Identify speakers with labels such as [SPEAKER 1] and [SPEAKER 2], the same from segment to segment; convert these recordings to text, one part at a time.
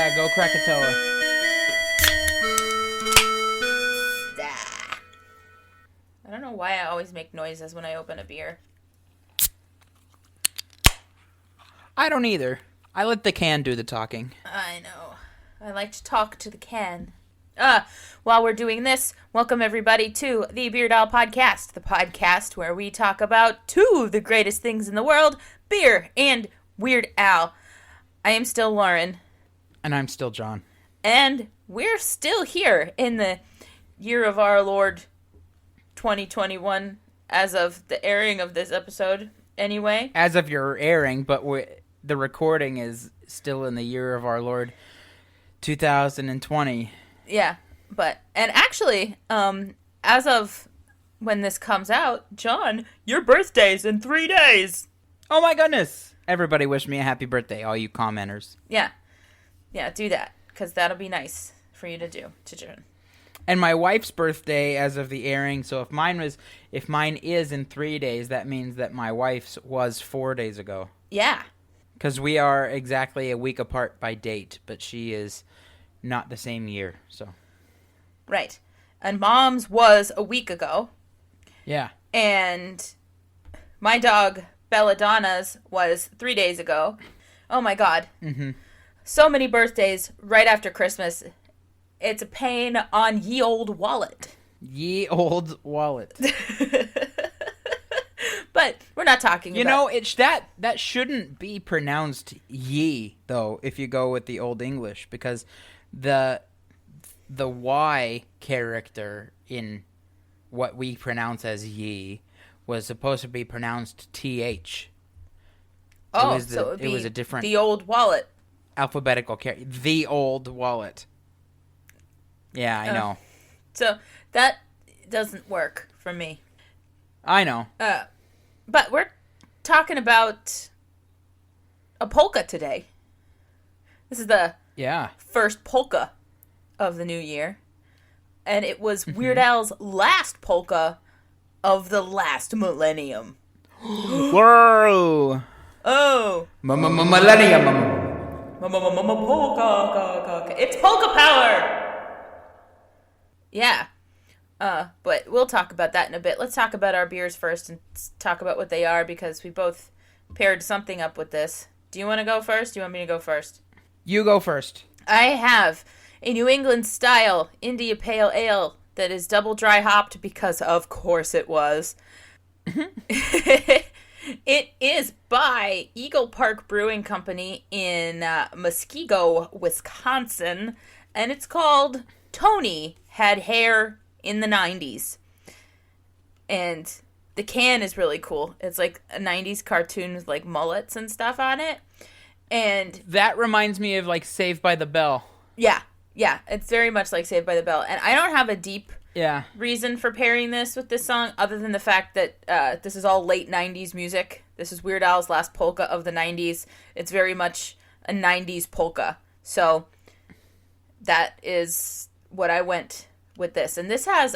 [SPEAKER 1] Yeah, go Krakatoa.
[SPEAKER 2] I don't know why I always make noises when I open a beer.
[SPEAKER 1] I don't either. I let the can do the talking.
[SPEAKER 2] I know. I like to talk to the can. While we're doing this, welcome everybody to the Beard Owl Podcast, the podcast where we talk about two of the greatest things in the world, beer and Weird Al. I am still Lauren.
[SPEAKER 1] And I'm still John.
[SPEAKER 2] And we're still here in the year of our Lord 2021 as of the airing of this episode anyway.
[SPEAKER 1] As of your airing, but the recording is still in the year of our Lord 2020.
[SPEAKER 2] Yeah, and actually, as of when this comes out, John, your birthday's in 3 days.
[SPEAKER 1] Oh my goodness. Everybody wish me a happy birthday, all you commenters.
[SPEAKER 2] Yeah, do that, because that'll be nice for you to do, to June.
[SPEAKER 1] And my wife's birthday as of the airing, so if mine is in 3 days, that means that my wife's was 4 days ago.
[SPEAKER 2] Yeah.
[SPEAKER 1] Because we are exactly a week apart by date, but she is not the same year, so.
[SPEAKER 2] Right. And Mom's was a week ago.
[SPEAKER 1] Yeah.
[SPEAKER 2] And my dog, Belladonna's, was 3 days ago. Oh my God.
[SPEAKER 1] Mm-hmm.
[SPEAKER 2] So many birthdays right after Christmas. It's a pain on ye old wallet.
[SPEAKER 1] Ye old wallet.
[SPEAKER 2] But we're not talking about...
[SPEAKER 1] You know, that shouldn't be pronounced ye, though, if you go with the Old English, because the Y character in what we pronounce as ye was supposed to be pronounced TH.
[SPEAKER 2] Oh,
[SPEAKER 1] it was a different...
[SPEAKER 2] The old wallet.
[SPEAKER 1] Alphabetical character. The old wallet. Yeah, I know.
[SPEAKER 2] So that doesn't work for me.
[SPEAKER 1] I know.
[SPEAKER 2] But we're talking about a polka today. This is the first polka of the new year. And it was Weird Al's last polka of the last millennium.
[SPEAKER 1] Whoa!
[SPEAKER 2] Oh.
[SPEAKER 1] Millennium.
[SPEAKER 2] Polka. It's Polka Power! Yeah. But we'll talk about that in a bit. Let's talk about our beers first and talk about what they are, because we both paired something up with this. Do you want to go first? Do you want me to go first?
[SPEAKER 1] You go first.
[SPEAKER 2] I have a New England style India Pale Ale that is double dry hopped, because of course it was. It is by Eagle Park Brewing Company in Muskego, Wisconsin, and it's called Tony Had Hair in the 90s. And the can is really cool. It's like a 90s cartoon with like mullets and stuff on it. And
[SPEAKER 1] that reminds me of like Saved by the Bell.
[SPEAKER 2] Yeah, it's very much like Saved by the Bell. And I don't have a deep reason for pairing this with this song, other than the fact that this is all late 90s music. This is Weird Al's last polka of the 90s. It's very much a 90s polka. So that is what I went with this. And this has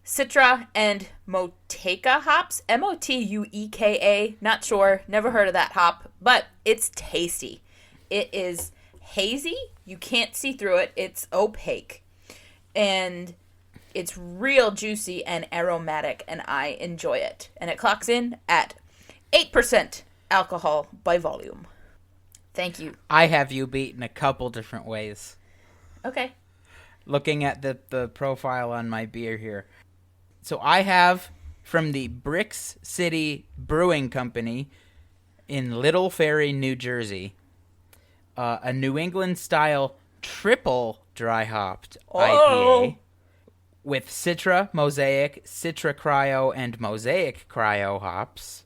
[SPEAKER 2] Citra and Motueka hops. Motueka. Not sure. Never heard of that hop. But it's tasty. It is hazy. You can't see through it. It's opaque. And it's real juicy and aromatic, and I enjoy it. And it clocks in at 8% alcohol by volume. Thank you.
[SPEAKER 1] I have you beaten a couple different ways.
[SPEAKER 2] Okay.
[SPEAKER 1] Looking at the profile on my beer here. So I have from the Brix City Brewing Company in Little Ferry, New Jersey, a New England style triple dry hopped IPA with Citra, Mosaic, Citra Cryo, and Mosaic Cryo hops.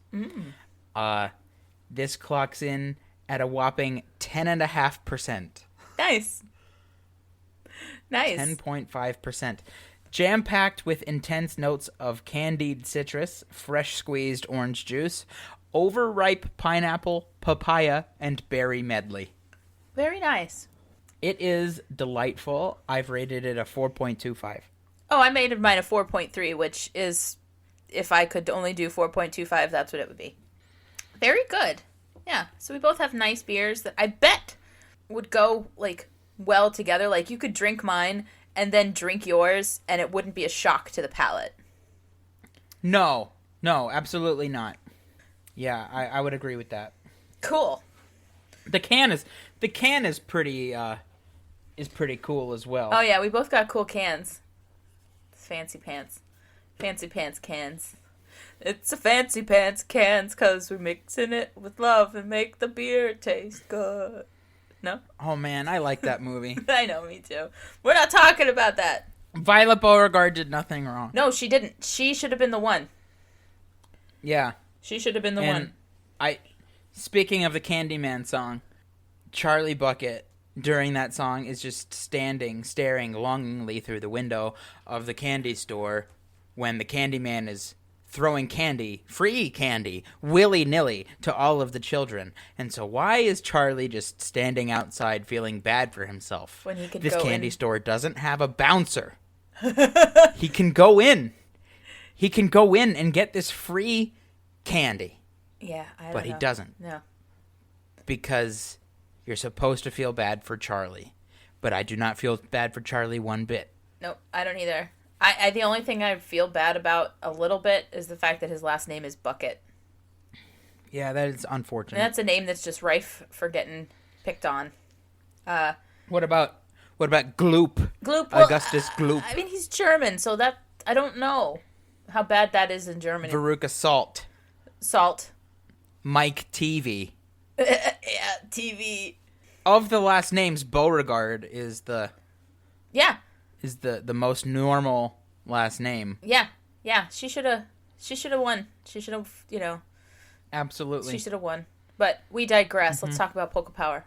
[SPEAKER 1] This clocks in at a whopping 10.5%.
[SPEAKER 2] Nice.
[SPEAKER 1] 10.5%. Jam-packed with intense notes of candied citrus, fresh squeezed orange juice, overripe pineapple, papaya, and berry medley.
[SPEAKER 2] Very nice.
[SPEAKER 1] It is delightful. I've rated it a 4.25.
[SPEAKER 2] Oh, I made mine a 4.3, which is, if I could only do 4.25, that's what it would be. Very good. Yeah, so we both have nice beers that I bet would go, like, well together. Like, you could drink mine and then drink yours, and it wouldn't be a shock to the palate.
[SPEAKER 1] No, absolutely not. Yeah, I would agree with that.
[SPEAKER 2] Cool.
[SPEAKER 1] The can is pretty cool as well.
[SPEAKER 2] Oh yeah, we both got cool cans. It's fancy pants cans. It's a fancy pants cans 'cause we're mixing it with love and make the beer taste good. No?
[SPEAKER 1] Oh man, I like that movie.
[SPEAKER 2] I know, me too. We're not talking about that.
[SPEAKER 1] Violet Beauregard did nothing wrong.
[SPEAKER 2] No, she didn't. She should have been the one.
[SPEAKER 1] Yeah.
[SPEAKER 2] She should have been the one.
[SPEAKER 1] Speaking of the Candyman song, Charlie Bucket during that song is just staring longingly through the window of the candy store when the Candyman is throwing candy, free candy, willy-nilly to all of the children. And so why is Charlie just standing outside feeling bad for himself?
[SPEAKER 2] When he could
[SPEAKER 1] this
[SPEAKER 2] go
[SPEAKER 1] candy
[SPEAKER 2] in.
[SPEAKER 1] store doesn't have a bouncer. He can go in. He can go in and get this free candy.
[SPEAKER 2] Yeah, I don't know.
[SPEAKER 1] But he doesn't.
[SPEAKER 2] No.
[SPEAKER 1] Because you're supposed to feel bad for Charlie. But I do not feel bad for Charlie one bit.
[SPEAKER 2] Nope, I don't either. I the only thing I feel bad about a little bit is the fact that his last name is Bucket.
[SPEAKER 1] Yeah, that is unfortunate.
[SPEAKER 2] And that's a name that's just rife for getting picked on.
[SPEAKER 1] What about Gloop?
[SPEAKER 2] Gloop. Well,
[SPEAKER 1] Augustus Gloop.
[SPEAKER 2] I mean, he's German, so that I don't know how bad that is in Germany.
[SPEAKER 1] Veruca Salt.
[SPEAKER 2] Salt.
[SPEAKER 1] Mike TV.
[SPEAKER 2] Yeah, TV.
[SPEAKER 1] Of the last names, Beauregard is the most normal last name.
[SPEAKER 2] Yeah. She should have won. She should have,
[SPEAKER 1] Absolutely.
[SPEAKER 2] She should have won. But we digress. Let's talk about Polka Power.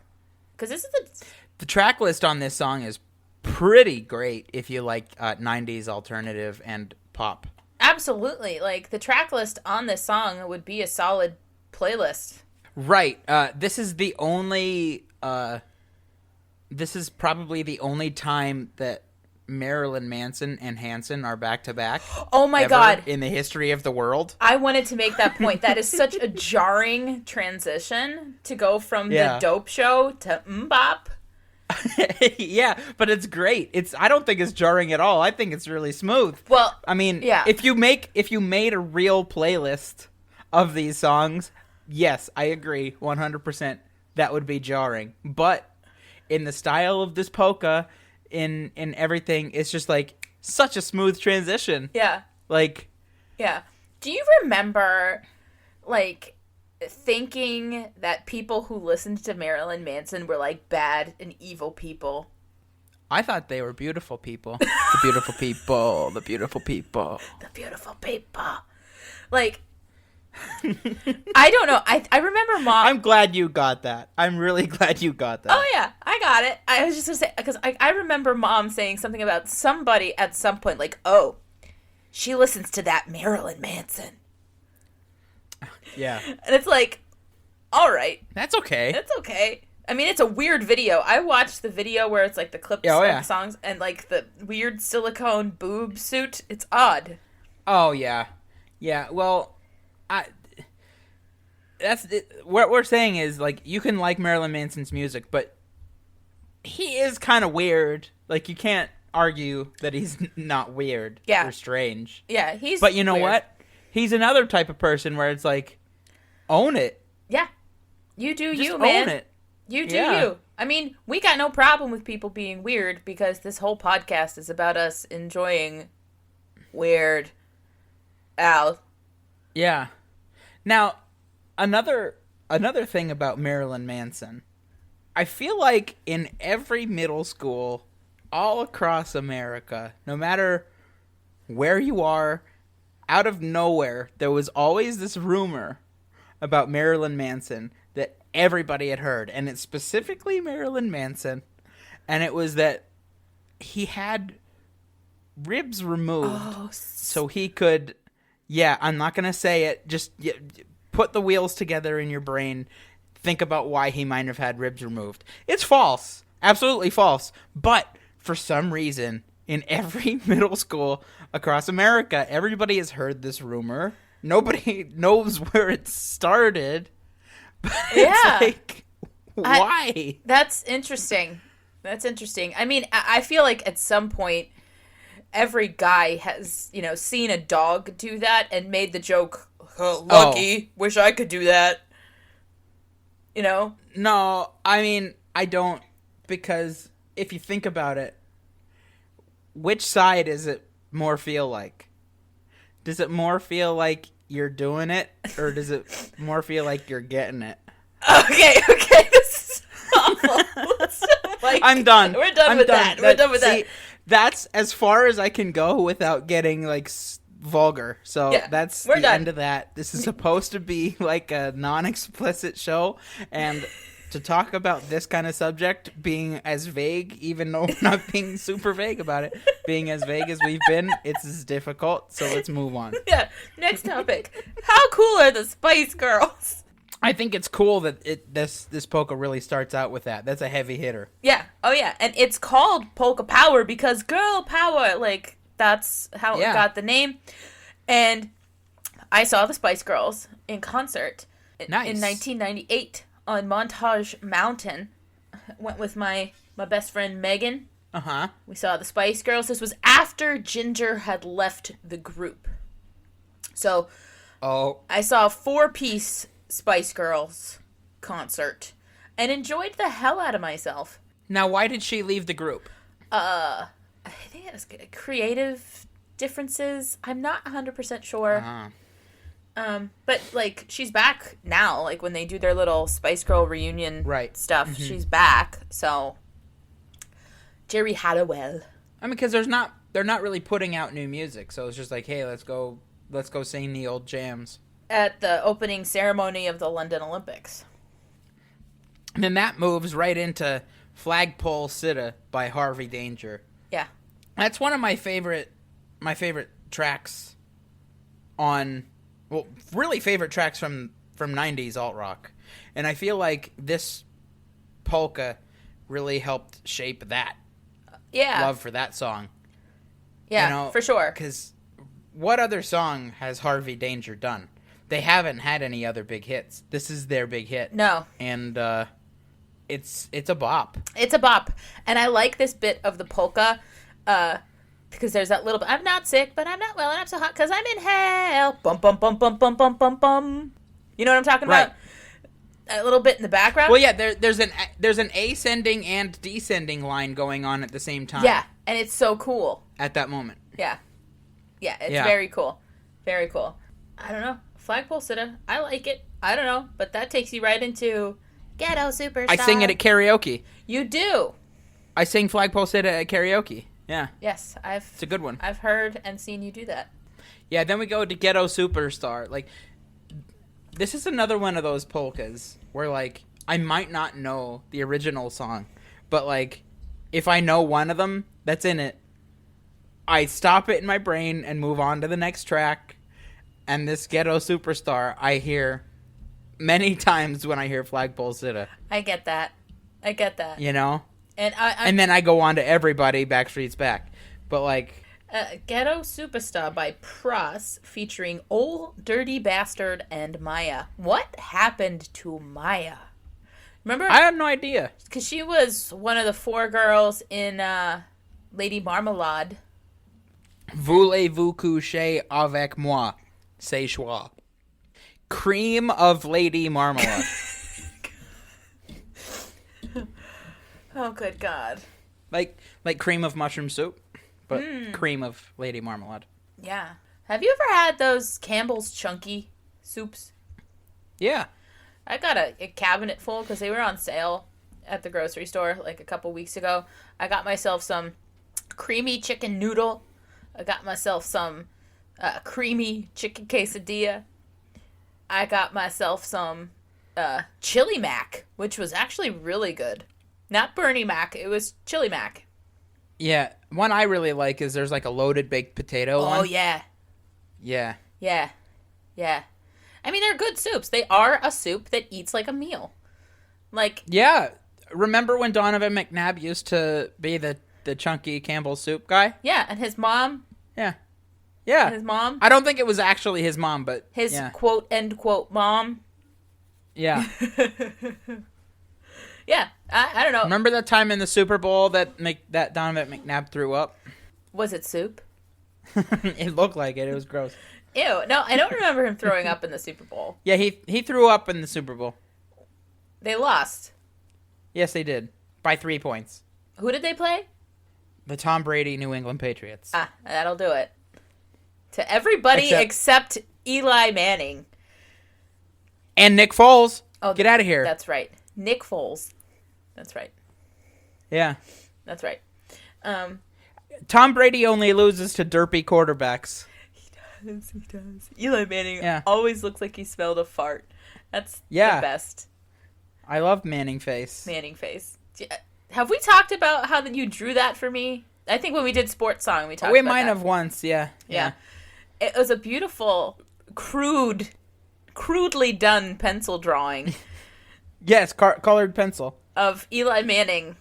[SPEAKER 2] Because this is
[SPEAKER 1] the track list on this song is pretty great if you like 90s alternative and pop.
[SPEAKER 2] Absolutely. Like, the track list on this song would be a solid playlist.
[SPEAKER 1] Right. This is the only... this is probably the only time that Marilyn Manson and Hanson are back-to-back.
[SPEAKER 2] Oh my God.
[SPEAKER 1] In the history of the world.
[SPEAKER 2] I wanted to make that point. That is such a jarring transition to go from the dope show to mbop.
[SPEAKER 1] Yeah, but it's great. I don't think it's jarring at all. I think it's really smooth.
[SPEAKER 2] Well,
[SPEAKER 1] I mean,
[SPEAKER 2] yeah.
[SPEAKER 1] if you made a real playlist of these songs, yes, I agree 100%. That would be jarring. But in the style of this polka, in everything, it's just like such a smooth transition.
[SPEAKER 2] Yeah.
[SPEAKER 1] Like,
[SPEAKER 2] yeah. Do you remember, like, thinking that people who listened to Marilyn Manson were, like, bad and evil people?
[SPEAKER 1] I thought they were beautiful people. The beautiful people. The beautiful people.
[SPEAKER 2] The beautiful people. Like, I don't know. I remember Mom.
[SPEAKER 1] I'm glad you got that. I'm really glad you got that.
[SPEAKER 2] Oh, yeah. I got it. I was just going to say, because I remember Mom saying something about somebody at some point, like, oh, she listens to that Marilyn Manson.
[SPEAKER 1] Yeah.
[SPEAKER 2] And it's like, all right.
[SPEAKER 1] That's okay.
[SPEAKER 2] That's okay. I mean, it's a weird video. I watched the video where it's like the clips of the songs and like the weird silicone boob suit. It's odd.
[SPEAKER 1] Oh, yeah. Yeah, well, that's what we're saying is, like, you can like Marilyn Manson's music, but he is kind of weird. Like, you can't argue that he's not weird or strange.
[SPEAKER 2] Yeah, he's
[SPEAKER 1] But you know
[SPEAKER 2] weird.
[SPEAKER 1] what? He's another type of person where it's like, own it.
[SPEAKER 2] Yeah. You do
[SPEAKER 1] Just
[SPEAKER 2] you, man.
[SPEAKER 1] own it.
[SPEAKER 2] You do you. I mean, we got no problem with people being weird because this whole podcast is about us enjoying weird Al.
[SPEAKER 1] Yeah. Now, another thing about Marilyn Manson. I feel like in every middle school all across America, no matter where you are, out of nowhere, there was always this rumor about Marilyn Manson that everybody had heard. And it's specifically Marilyn Manson. And it was that he had ribs removed so he could... Yeah, I'm not going to say it. Just put the wheels together in your brain. Think about why he might have had ribs removed. It's false. Absolutely false. But for some reason, in every middle school across America, everybody has heard this rumor. Nobody knows where it started. But
[SPEAKER 2] Yeah.
[SPEAKER 1] it's like, Why?
[SPEAKER 2] That's interesting. That's interesting. I mean, I feel like at some point, every guy has, seen a dog do that and made the joke, lucky, wish I could do that.
[SPEAKER 1] No, I mean, I don't, because if you think about it, which side does it more feel like? Does it more feel like you're doing it, or does it more feel like you're getting it?
[SPEAKER 2] Okay, this is awful.
[SPEAKER 1] I'm done.
[SPEAKER 2] We're done with that. We're done with that.
[SPEAKER 1] That's as far as I can go without getting, vulgar. So that's the end of that. This is supposed to be like a non-explicit show, and to talk about this kind of subject being as vague, even though we're not being super vague about it, being as vague as we've been, it's difficult. So let's move on.
[SPEAKER 2] Yeah. Next topic. How cool are the Spice Girls?
[SPEAKER 1] I think it's cool that this polka really starts out with that. That's a heavy hitter.
[SPEAKER 2] Yeah. Oh yeah. And it's called Polka Power because girl power. That's how it got the name. And I saw the Spice Girls in concert in 1998 on Montage Mountain. Went with my best friend Megan.
[SPEAKER 1] Uh-huh.
[SPEAKER 2] We saw the Spice Girls. This was after Ginger had left the group. So I saw a 4-piece Spice Girls concert and enjoyed the hell out of myself.
[SPEAKER 1] Now, why did she leave the group?
[SPEAKER 2] I think it was creative differences. I'm not 100% sure.
[SPEAKER 1] Uh-huh.
[SPEAKER 2] But she's back now. When they do their little Spice Girl reunion stuff, she's back. So Jerry Halliwell.
[SPEAKER 1] I mean, because they're not really putting out new music, so it's just like, hey, let's go sing the old jams
[SPEAKER 2] at the opening ceremony of the London Olympics.
[SPEAKER 1] And then that moves right into Flagpole Sitta by Harvey Danger.
[SPEAKER 2] Yeah.
[SPEAKER 1] That's one of my favorite tracks really favorite tracks from 90s alt rock. And I feel like this polka really helped shape that.
[SPEAKER 2] Yeah.
[SPEAKER 1] Love for that song.
[SPEAKER 2] Yeah, for sure.
[SPEAKER 1] Because what other song has Harvey Danger done? They haven't had any other big hits. This is their big hit.
[SPEAKER 2] No.
[SPEAKER 1] And it's a bop.
[SPEAKER 2] It's a bop. And I like this bit of the polka because there's that little bit. I'm not sick, but I'm not well, and I'm so hot because I'm in hell. Bum, bum, bum, bum, bum, bum, bum, bum. You know what I'm talking about? A little bit in the background.
[SPEAKER 1] Well, yeah, there's an ascending and descending line going on at the same time.
[SPEAKER 2] Yeah, and it's so cool.
[SPEAKER 1] At that moment.
[SPEAKER 2] Yeah. Yeah, it's very cool. Very cool. I don't know. Flagpole Sitta. I like it. I don't know. But that takes you right into Ghetto Superstar.
[SPEAKER 1] I sing it at karaoke.
[SPEAKER 2] You do.
[SPEAKER 1] I sing Flagpole Sitta at karaoke. Yeah.
[SPEAKER 2] Yes.
[SPEAKER 1] It's a good one.
[SPEAKER 2] I've heard and seen you do that.
[SPEAKER 1] Yeah, then we go to Ghetto Superstar. This is another one of those polkas where, I might not know the original song, but, if I know one of them that's in it, I stop it in my brain and move on to the next track. And this Ghetto Superstar I hear many times when I hear Flagpole Sitta.
[SPEAKER 2] I get that. And
[SPEAKER 1] and then I go on to Everybody, Backstreet's Back. But,
[SPEAKER 2] Ghetto Superstar by Pross featuring Old Dirty Bastard and Maya. What happened to Maya? Remember?
[SPEAKER 1] I have no idea.
[SPEAKER 2] Because she was one of the 4 girls in Lady Marmalade.
[SPEAKER 1] Voulez-vous coucher avec moi? C'est choix. Cream of Lady Marmalade.
[SPEAKER 2] Oh, good God.
[SPEAKER 1] Like cream of mushroom soup, but cream of Lady Marmalade.
[SPEAKER 2] Yeah. Have you ever had those Campbell's Chunky soups?
[SPEAKER 1] Yeah.
[SPEAKER 2] I got a cabinet full because they were on sale at the grocery store a couple weeks ago. I got myself some creamy chicken noodle. I got myself some creamy chicken quesadilla. I got myself some chili mac, which was actually really good. Not Bernie Mac, it was chili mac.
[SPEAKER 1] Yeah, one I really like is there's a loaded baked potato one.
[SPEAKER 2] Oh, yeah.
[SPEAKER 1] Yeah.
[SPEAKER 2] Yeah. Yeah. I mean, they're good soups. They are a soup that eats like a meal.
[SPEAKER 1] Yeah. Remember when Donovan McNabb used to be the chunky Campbell's soup guy?
[SPEAKER 2] Yeah, and his mom.
[SPEAKER 1] Yeah. Yeah.
[SPEAKER 2] And his mom.
[SPEAKER 1] I don't think it was actually his mom, but
[SPEAKER 2] his quote, end quote, mom.
[SPEAKER 1] Yeah.
[SPEAKER 2] Yeah, I don't know.
[SPEAKER 1] Remember that time in the Super Bowl that Donovan McNabb threw up?
[SPEAKER 2] Was it soup?
[SPEAKER 1] It looked like it. It was gross.
[SPEAKER 2] Ew. No, I don't remember him throwing up in the Super Bowl.
[SPEAKER 1] Yeah, he threw up in the Super Bowl.
[SPEAKER 2] They lost.
[SPEAKER 1] Yes, they did. By 3 points.
[SPEAKER 2] Who did they play?
[SPEAKER 1] The Tom Brady New England Patriots.
[SPEAKER 2] That'll do it. To everybody except Eli Manning.
[SPEAKER 1] And Nick Foles.
[SPEAKER 2] Oh,
[SPEAKER 1] get out of here.
[SPEAKER 2] That's right. Nick Foles. That's right.
[SPEAKER 1] Yeah.
[SPEAKER 2] That's right.
[SPEAKER 1] Tom Brady only loses to derpy quarterbacks.
[SPEAKER 2] He does. Eli Manning always looks like he smelled a fart. That's the best.
[SPEAKER 1] I love Manning face.
[SPEAKER 2] Manning face. Have we talked about how you drew that for me? I think when we did Sports Song, we talked about that.
[SPEAKER 1] We might have once, yeah.
[SPEAKER 2] It was a beautiful, crudely done pencil drawing.
[SPEAKER 1] Yes, colored pencil.
[SPEAKER 2] Of Eli Manning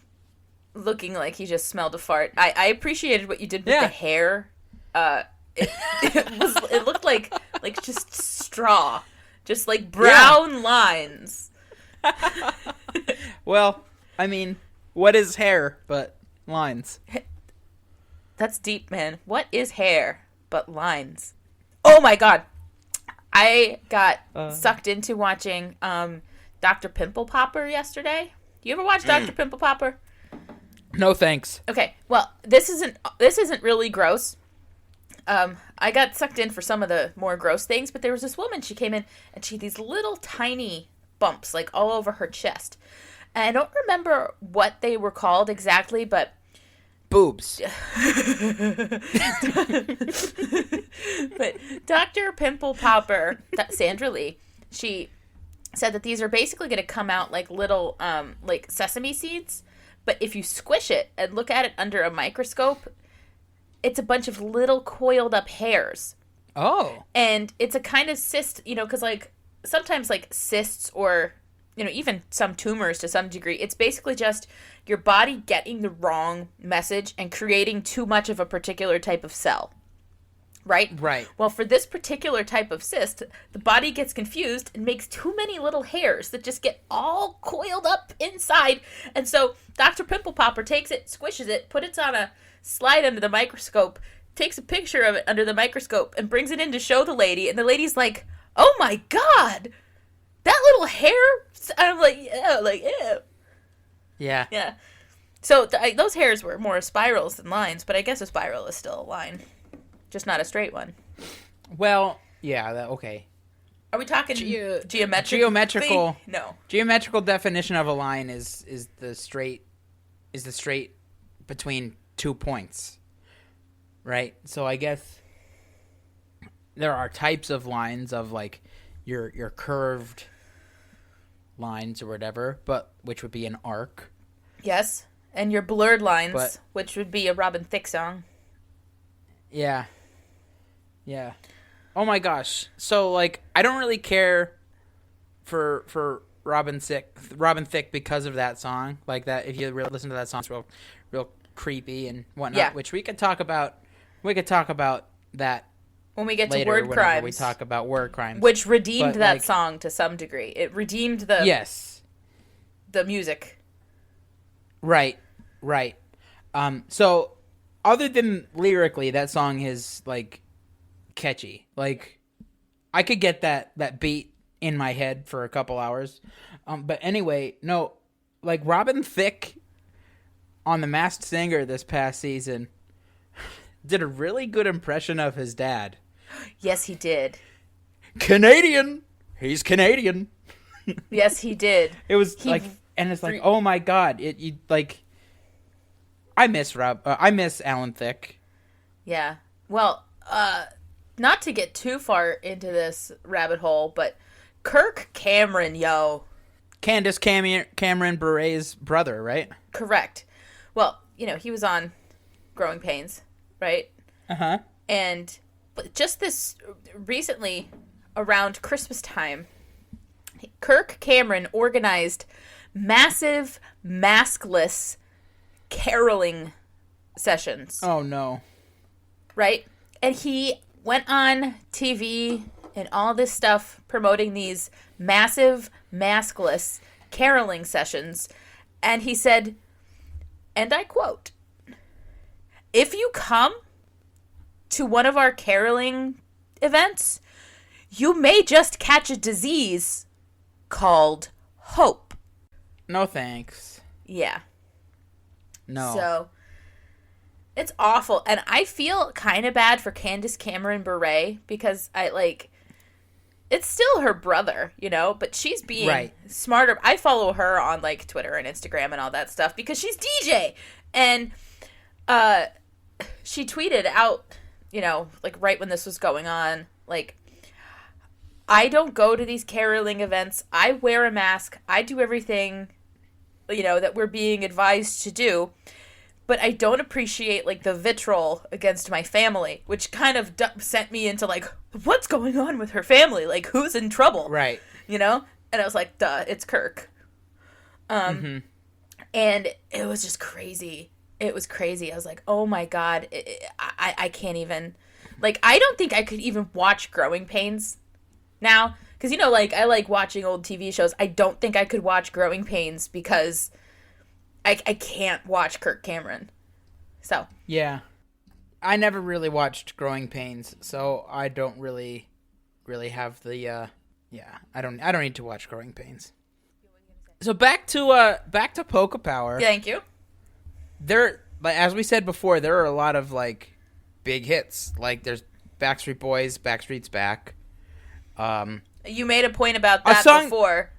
[SPEAKER 2] looking like he just smelled a fart. I appreciated what you did with the hair. It looked like just straw. Just like brown lines.
[SPEAKER 1] Well, I mean, what is hair but lines?
[SPEAKER 2] That's deep, man. What is hair but lines? Oh my god. I got sucked into watching Dr. Pimple Popper yesterday. Do you ever watch Dr. Pimple Popper?
[SPEAKER 1] No thanks.
[SPEAKER 2] Okay. Well, this isn't really gross. I got sucked in for some of the more gross things, but there was this woman, she came in and she had these little tiny bumps like all over her chest. And I don't remember what they were called exactly, but
[SPEAKER 1] boobs.
[SPEAKER 2] But Dr. Pimple Popper, Sandra Lee, she said that these are basically going to come out like little like sesame seeds, but if you squish it and look at it under a microscope, it's a bunch of little coiled up hairs.
[SPEAKER 1] Oh.
[SPEAKER 2] And it's a kind of cyst, because like sometimes like cysts or even some tumors to some degree, it's basically just your body getting the wrong message and creating too much of a particular type of cell. Right?
[SPEAKER 1] Right.
[SPEAKER 2] Well, for this particular type of cyst, the body gets confused and makes too many little hairs that just get all coiled up inside. And so Dr. Pimple Popper takes it, squishes it, puts it on a slide under the microscope, takes a picture of it under the microscope, and brings it in to show the lady. And the lady's like, "Oh my God, that little hair!" I'm like, ew.
[SPEAKER 1] Yeah.
[SPEAKER 2] Yeah. So those hairs were more spirals than lines, but I guess a spiral is still a line, just not a straight one.
[SPEAKER 1] Well, yeah. Okay.
[SPEAKER 2] Are we talking
[SPEAKER 1] geometrical?
[SPEAKER 2] No.
[SPEAKER 1] Geometrical definition of a line is the straight between 2 points, right? So I guess there are types of lines of like your curved lines or whatever, but which would be an arc.
[SPEAKER 2] Yes, and your blurred lines, which would be a Robin Thicke song.
[SPEAKER 1] Yeah. Yeah. Oh my gosh. So like I don't really care for Robin Thicke because of that song. Like that, if you really listen to that song, it's real creepy and whatnot.
[SPEAKER 2] Yeah.
[SPEAKER 1] Which we could talk about. We could talk about that
[SPEAKER 2] when we get
[SPEAKER 1] later,
[SPEAKER 2] to word crimes.
[SPEAKER 1] We talk about word crimes,
[SPEAKER 2] which redeemed that song to some degree. It redeemed the music.
[SPEAKER 1] Right. So other than lyrically, that song is like catchy. Like I could get that beat in my head for a couple hours. But anyway, no, like Robin Thicke on The Masked Singer this past season did a really good impression of his dad.
[SPEAKER 2] Yes, he did.
[SPEAKER 1] Canadian. He's Canadian.
[SPEAKER 2] Yes, he did.
[SPEAKER 1] It was and it's like, oh my God, I miss Alan Thicke.
[SPEAKER 2] Yeah. Well, not to get too far into this rabbit hole, but Kirk Cameron, yo.
[SPEAKER 1] Candace Cameron Bure's brother, right?
[SPEAKER 2] Correct. Well, he was on Growing Pains, right?
[SPEAKER 1] Uh-huh.
[SPEAKER 2] And just this recently, around Christmas time, Kirk Cameron organized massive maskless caroling sessions.
[SPEAKER 1] Oh, no.
[SPEAKER 2] Right? And he went on TV and all this stuff promoting these massive maskless caroling sessions. And he said, and I quote, "If you come to one of our caroling events, you may just catch a disease called hope."
[SPEAKER 1] No thanks.
[SPEAKER 2] Yeah.
[SPEAKER 1] No.
[SPEAKER 2] So, it's awful. And I feel kind of bad for Candace Cameron Bure because it's still her brother, you know, but she's being smarter. I follow her on, like, Twitter and Instagram and all that stuff because she's DJ. And she tweeted out, you know, like, right when this was going on, like, "I don't go to these caroling events. I wear a mask. I do everything, you know, that we're being advised to do. But I don't appreciate, like, the vitriol against my family," which kind of sent me into, like, what's going on with her family? Like, who's in trouble?
[SPEAKER 1] Right.
[SPEAKER 2] You know? And I was like, duh, it's Kirk. And it was just crazy. It was crazy. I was like, oh my God, I can't even. Like, I don't think I could even watch Growing Pains now. Because, you know, like, I like watching old TV shows. I don't think I could watch Growing Pains because I can't watch Kirk Cameron. So.
[SPEAKER 1] Yeah. I never really watched Growing Pains, so I don't really have the I don't need to watch Growing Pains. So back to Polka Power.
[SPEAKER 2] Thank you.
[SPEAKER 1] There, as we said before, there are a lot of, like, big hits. Like, there's Backstreet Boys, Backstreet's Back.
[SPEAKER 2] You made a point about that before.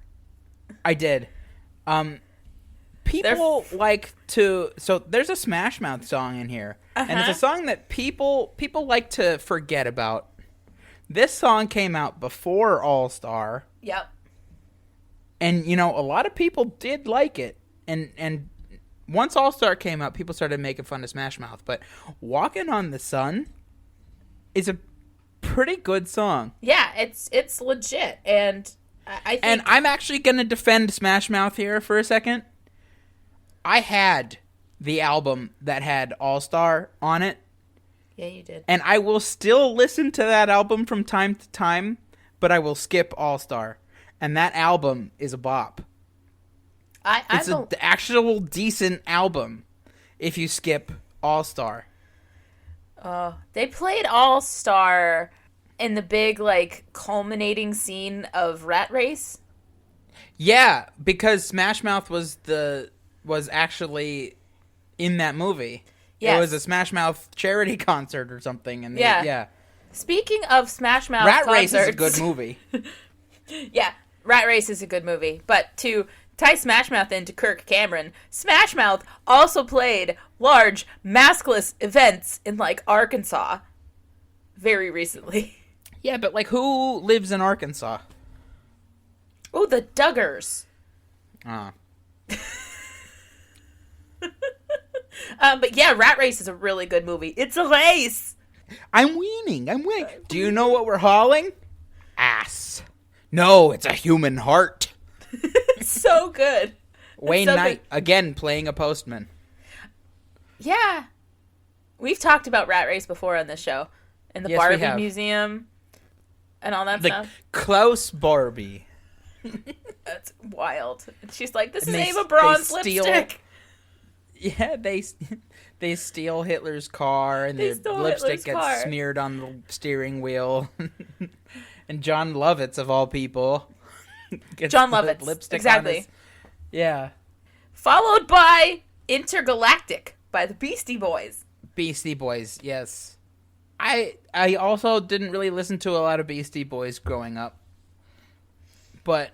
[SPEAKER 1] I did. People like to... So there's a Smash Mouth song in here. And it's a song that people like to forget about. This song came out before All-Star.
[SPEAKER 2] Yep.
[SPEAKER 1] And, you know, a lot of people did like it. And once All-Star came out, people started making fun of Smash Mouth. But Walking on the Sun is a pretty good song.
[SPEAKER 2] Yeah, it's legit. And I think...
[SPEAKER 1] And I'm actually going to defend Smash Mouth here for a second. I had the album that had All-Star on it.
[SPEAKER 2] Yeah, you did.
[SPEAKER 1] And I will still listen to that album from time to time, but I will skip All-Star. And that album is a bop. It's an actual decent album if you skip All-Star.
[SPEAKER 2] They played All-Star in the big, like, culminating scene of Rat Race.
[SPEAKER 1] Yeah, because Smash Mouth was actually in that movie. Yes. It was a Smash Mouth charity concert or something. And yeah.
[SPEAKER 2] Speaking of Smash Mouth
[SPEAKER 1] Rat Race is a good movie.
[SPEAKER 2] Yeah, Rat Race is a good movie. But to tie Smash Mouth into Kirk Cameron, Smash Mouth also played large maskless events in, like, Arkansas very recently.
[SPEAKER 1] Yeah, but, like, who lives in Arkansas?
[SPEAKER 2] Oh, the Duggars. But yeah, Rat Race is a really good movie. It's a race.
[SPEAKER 1] I'm weaning. Do you know what we're hauling? Ass. No, it's a human heart.
[SPEAKER 2] So good.
[SPEAKER 1] Wayne Knight, again, playing a postman.
[SPEAKER 2] Yeah. We've talked about Rat Race before on this show. In the Barbie Museum. And all that stuff.
[SPEAKER 1] Klaus Barbie.
[SPEAKER 2] That's wild. She's like, this is Ava Braun's lipstick.
[SPEAKER 1] Yeah, they steal Hitler's car, and their lipstick gets smeared on the steering wheel. And John Lovitz, of all people, gets
[SPEAKER 2] John Lovitz,
[SPEAKER 1] lipstick
[SPEAKER 2] exactly.
[SPEAKER 1] On his... Yeah.
[SPEAKER 2] Followed by Intergalactic by the Beastie Boys.
[SPEAKER 1] Beastie Boys, yes. I also didn't really listen to a lot of Beastie Boys growing up. But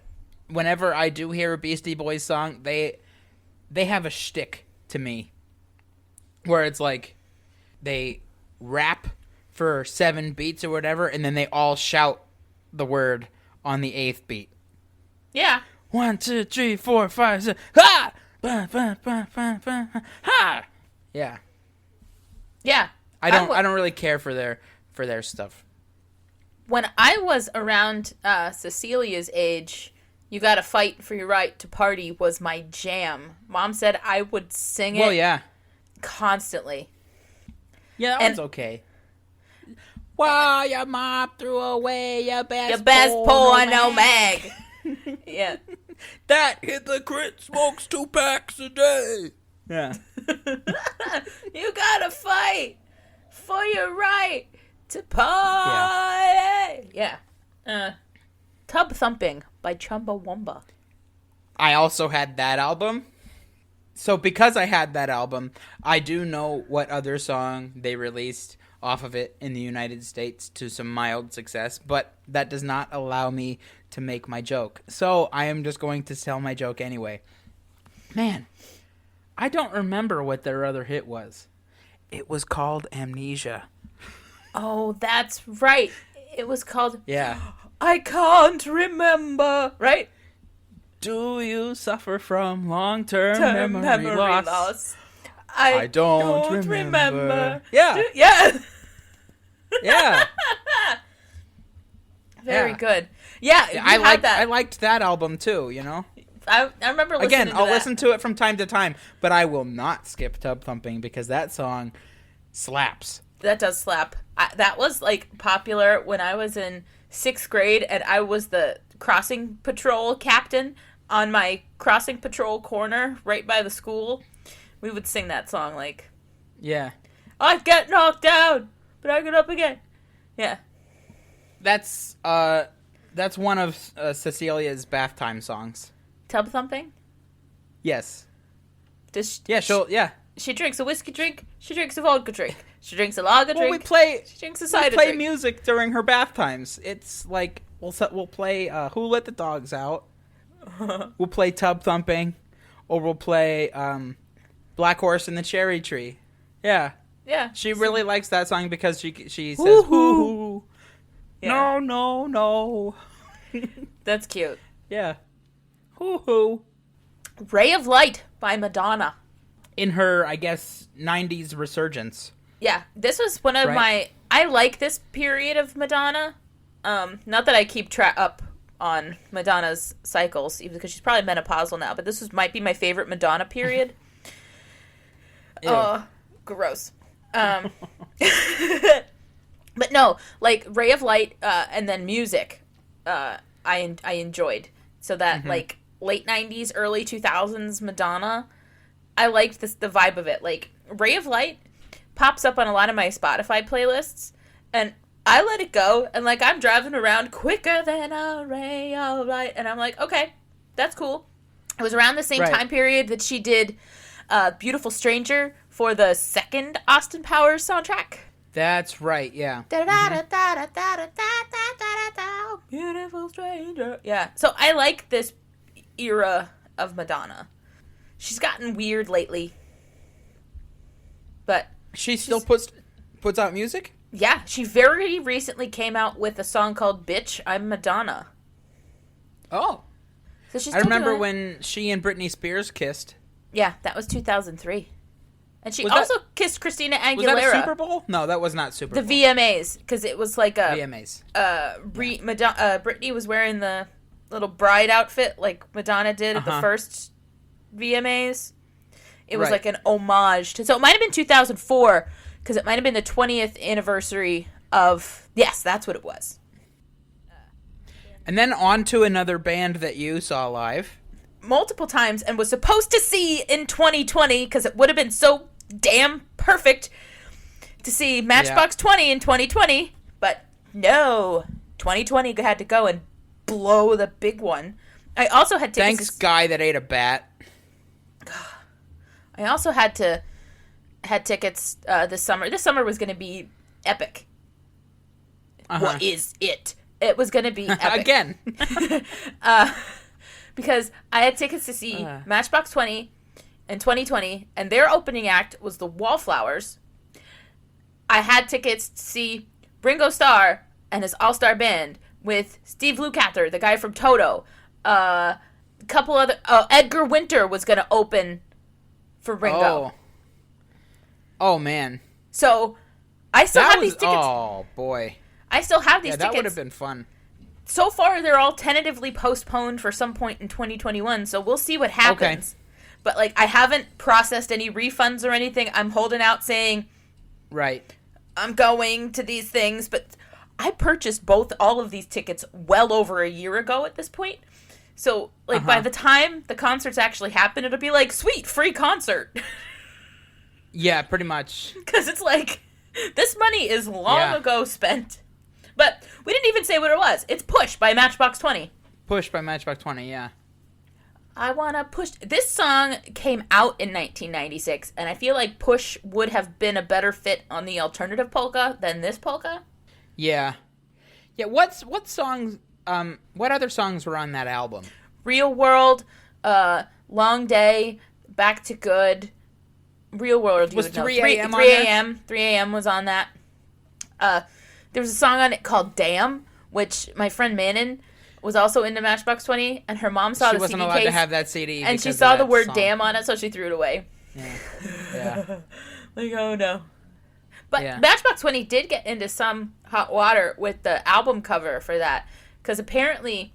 [SPEAKER 1] whenever I do hear a Beastie Boys song, they have a shtick to me. Where it's like they rap for 7 beats or whatever, and then they all shout the word on the 8th beat.
[SPEAKER 2] Yeah.
[SPEAKER 1] 1, 2, 3, 4, 5, 6. Ha! Ba, ba, ba, ba, ba, ha! Yeah.
[SPEAKER 2] Yeah.
[SPEAKER 1] I don't really care for their stuff.
[SPEAKER 2] When I was around Cecilia's age, You Gotta Fight for Your Right to Party was my jam. Mom said I would sing it.
[SPEAKER 1] Well, yeah.
[SPEAKER 2] Constantly.
[SPEAKER 1] Yeah, that one's okay. Why your mom threw away your best
[SPEAKER 2] porno mag. Yeah.
[SPEAKER 1] That hypocrite smokes 2 packs a day. Yeah.
[SPEAKER 2] You gotta fight for your right to party. Yeah. Tub Thumping by Chumbawamba.
[SPEAKER 1] I also had that album. So because I had that album, I do know what other song they released off of it in the United States to some mild success, but that does not allow me to make my joke. So I am just going to tell my joke anyway. Man, I don't remember what their other hit was. It was called Amnesia.
[SPEAKER 2] Oh, that's right. It was called...
[SPEAKER 1] Yeah.
[SPEAKER 2] I can't remember. Right?
[SPEAKER 1] Do you suffer from long-term memory loss?
[SPEAKER 2] I
[SPEAKER 1] don't remember. Yeah.
[SPEAKER 2] Yeah.
[SPEAKER 1] Yeah.
[SPEAKER 2] Very
[SPEAKER 1] Yeah.
[SPEAKER 2] good. Yeah,
[SPEAKER 1] I
[SPEAKER 2] had that.
[SPEAKER 1] I liked that album too, you know?
[SPEAKER 2] I remember listening
[SPEAKER 1] Again,
[SPEAKER 2] to
[SPEAKER 1] I'll
[SPEAKER 2] that.
[SPEAKER 1] listen to it from time to time, but I will not skip Tub Thumping because that song slaps.
[SPEAKER 2] That does slap. That was, like, popular when I was in 6th grade, and I was the crossing patrol captain on my crossing patrol corner right by the school. We would sing that song, like...
[SPEAKER 1] Yeah.
[SPEAKER 2] I get knocked down, but I get up again. Yeah.
[SPEAKER 1] That's one of Cecilia's bath time songs.
[SPEAKER 2] Tub Thumping?
[SPEAKER 1] Yes.
[SPEAKER 2] Yeah,
[SPEAKER 1] she
[SPEAKER 2] drinks a whiskey drink. She drinks a vodka drink. She drinks a lager drink. She drinks a cider
[SPEAKER 1] we play
[SPEAKER 2] drink.
[SPEAKER 1] music during her bath times. It's like we'll play Who Let the Dogs Out. We'll play Tub Thumping, or we'll play Black Horse and the Cherry Tree. Yeah.
[SPEAKER 2] Yeah.
[SPEAKER 1] She really likes that song because she says
[SPEAKER 2] Hoo-hoo.
[SPEAKER 1] hoo.
[SPEAKER 2] Yeah.
[SPEAKER 1] No.
[SPEAKER 2] That's cute.
[SPEAKER 1] Yeah. Hoo.
[SPEAKER 2] Ray of Light by Madonna.
[SPEAKER 1] In her, I guess, 90s resurgence.
[SPEAKER 2] Yeah, this was one of my... I like this period of Madonna. Not that I keep up on Madonna's cycles, even because she's probably menopausal now, but might be my favorite Madonna period. Gross. But no, like, Ray of Light and then music I enjoyed. So that, like, late 90s, early 2000s Madonna... I liked the vibe of it. Like, Ray of Light pops up on a lot of my Spotify playlists, and I let it go, and, like, I'm driving around quicker than a ray of light, and I'm like, okay, that's cool. It was around the same time period that she did Beautiful Stranger for the second Austin Powers soundtrack.
[SPEAKER 1] That's right, yeah.
[SPEAKER 2] Beautiful Stranger. Yeah, so I like this era of Madonna. She's gotten weird lately. But
[SPEAKER 1] she still puts out music?
[SPEAKER 2] Yeah, she very recently came out with a song called Bitch, I'm Madonna.
[SPEAKER 1] Oh.
[SPEAKER 2] So she's
[SPEAKER 1] I remember when she and Britney Spears kissed.
[SPEAKER 2] Yeah, that was 2003. And she also kissed Christina Aguilera.
[SPEAKER 1] Was that a Super Bowl? No, that was not Super Bowl.
[SPEAKER 2] The VMAs, because it was like a...
[SPEAKER 1] VMAs.
[SPEAKER 2] Britney was wearing the little bride outfit like Madonna did at the first... VMAs. It was like an homage to... So it might have been 2004, because it might have been the 20th anniversary of... Yes, that's what it was.
[SPEAKER 1] And then on to another band that you saw live.
[SPEAKER 2] Multiple times, and was supposed to see in 2020, because it would have been so damn perfect to see Matchbox 20 in 2020, but no. 2020 had to go and blow the big one. I also had tickets...
[SPEAKER 1] Thanks, guy that ate a bat.
[SPEAKER 2] I also had tickets this summer. This summer was going to be epic. What is it? It was going to be epic.
[SPEAKER 1] Again.
[SPEAKER 2] Because I had tickets to see Matchbox 20 in 2020, and their opening act was the Wallflowers. I had tickets to see Ringo Starr and his all-star band with Steve Lukather, the guy from Toto. A couple other... Edgar Winter was going to open for Ringo.
[SPEAKER 1] Oh, man.
[SPEAKER 2] So, I still have these tickets.
[SPEAKER 1] Oh, boy.
[SPEAKER 2] I still have these tickets.
[SPEAKER 1] Yeah, that would have been fun.
[SPEAKER 2] So far, they're all tentatively postponed for some point in 2021, so we'll see what happens. Okay. But, like, I haven't processed any refunds or anything. I'm holding out saying...
[SPEAKER 1] Right.
[SPEAKER 2] I'm going to these things, but I purchased all of these tickets well over a year ago at this point. So, like, by the time the concerts actually happen, it'll be like, sweet, free concert.
[SPEAKER 1] Yeah, pretty much.
[SPEAKER 2] Because it's like, this money is long ago spent. But we didn't even say what it was. It's Push by Matchbox 20.
[SPEAKER 1] Push by Matchbox 20, yeah.
[SPEAKER 2] I wanna push. This song came out in 1996, and I feel like Push would have been a better fit on the alternative polka than this polka.
[SPEAKER 1] Yeah. Yeah, what songs, what other songs were on that album?
[SPEAKER 2] Real World, Long Day, Back to Good. Real World, you
[SPEAKER 1] was
[SPEAKER 2] would know.
[SPEAKER 1] 3 a.m.
[SPEAKER 2] 3 a.m. 3 a.m. was on that. There was a song on it called Damn, which my friend Manon was also into Matchbox 20, and her mom saw the CD case.
[SPEAKER 1] She wasn't allowed to have that CD.
[SPEAKER 2] And she saw the word damn on it, so she threw it away.
[SPEAKER 1] Yeah.
[SPEAKER 2] Like, oh no. But Matchbox 20 did get into some hot water with the album cover for that, because apparently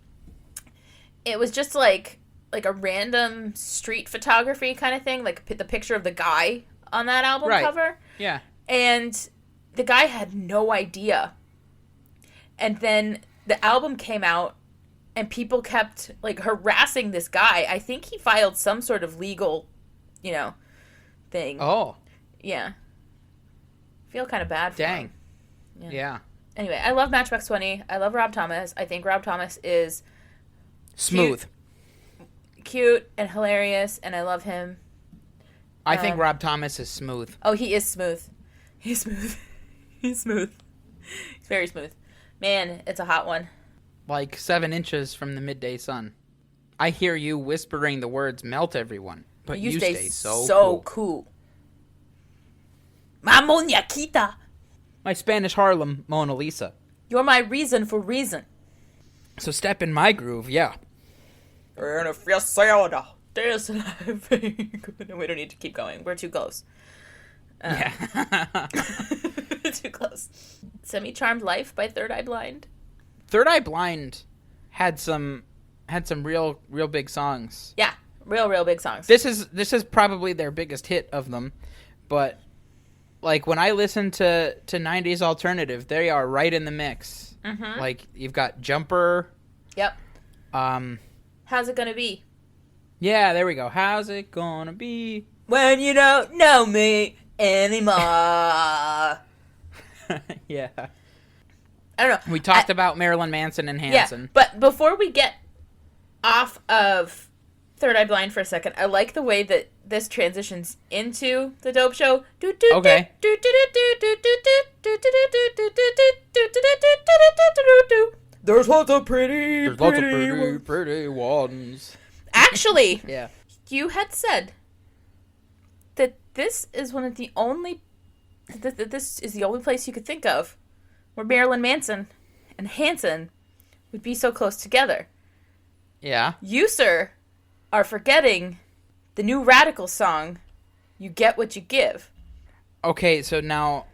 [SPEAKER 2] it was just like a random street photography kind of thing, like the picture of the guy on that album cover.
[SPEAKER 1] Yeah.
[SPEAKER 2] And the guy had no idea. And then the album came out, and people kept, like, harassing this guy. I think he filed some sort of legal, thing.
[SPEAKER 1] Oh.
[SPEAKER 2] Yeah. Feel kind of bad for him.
[SPEAKER 1] Yeah.
[SPEAKER 2] Anyway, I love Matchbox 20. I love Rob Thomas. I think Rob Thomas is
[SPEAKER 1] smooth.
[SPEAKER 2] Cute and hilarious, and I love him.
[SPEAKER 1] I think Rob Thomas is smooth.
[SPEAKER 2] Oh, he is smooth. He's smooth. He's smooth. He's very smooth. Man, it's a hot one.
[SPEAKER 1] Like 7 inches from the midday sun. I hear you whispering the words melt everyone, but you stay so
[SPEAKER 2] cool. My muñequita.
[SPEAKER 1] My Spanish Harlem Mona Lisa.
[SPEAKER 2] You're my reason for reason.
[SPEAKER 1] So step in my groove, yeah.
[SPEAKER 2] And if you sailed this life. No, we don't need to keep going. We're too close.
[SPEAKER 1] Yeah.
[SPEAKER 2] Too close. Semi-Charmed Life by Third Eye Blind.
[SPEAKER 1] Third Eye Blind had some real big songs.
[SPEAKER 2] Yeah, real big songs.
[SPEAKER 1] This is probably their biggest hit of them, but like when I listen to 90s alternative, they are right in the mix. Mm-hmm. Like you've got Jumper.
[SPEAKER 2] Yep. How's it gonna be?
[SPEAKER 1] Yeah, there we go. How's it gonna be
[SPEAKER 2] when you don't know me anymore?
[SPEAKER 1] Yeah.
[SPEAKER 2] I don't know.
[SPEAKER 1] We talked about Marilyn Manson and Hanson.
[SPEAKER 2] Yeah, but before we get off of Third Eye Blind for a second, I like the way that this transitions into the Dope Show.
[SPEAKER 1] Okay.
[SPEAKER 2] There's lots of pretty ones. Actually,
[SPEAKER 1] yeah.
[SPEAKER 2] You had said that this is one of the only this is the only place you could think of where Marilyn Manson and Hanson would be so close together.
[SPEAKER 1] Yeah.
[SPEAKER 2] You, sir, are forgetting the new Radical song, You Get What You Give.
[SPEAKER 1] Okay, so now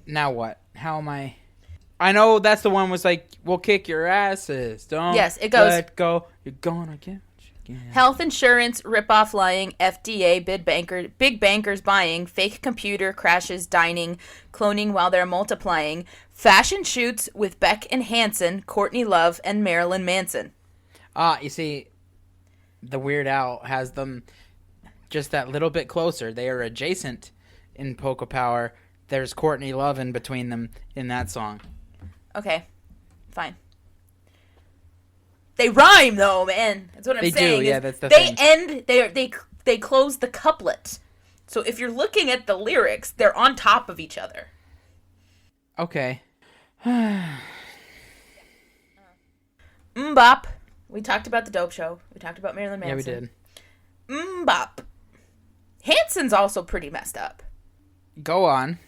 [SPEAKER 1] what? How am I... I know that's the one was like, we'll kick your asses. Don't
[SPEAKER 2] it goes,
[SPEAKER 1] let go. You're gonna get what you get.
[SPEAKER 2] Health insurance, rip-off lying, FDA, big bankers buying, fake computer crashes, dining, cloning while they're multiplying, fashion shoots with Beck and Hanson, Courtney Love, and Marilyn Manson.
[SPEAKER 1] You see, the Weird Al has them just that little bit closer. They are adjacent in Polka Power. There's Courtney Love in between them in that song.
[SPEAKER 2] Okay, fine. They rhyme though, man. That's what I'm saying.
[SPEAKER 1] They do, yeah. That's the thing.
[SPEAKER 2] They close the couplet. So if you're looking at the lyrics, they're on top of each other.
[SPEAKER 1] Okay.
[SPEAKER 2] Mbop. We talked about the Dope Show. We talked about Marilyn Manson.
[SPEAKER 1] Yeah, we did.
[SPEAKER 2] Mbop. Hanson's also pretty messed up.
[SPEAKER 1] Go on.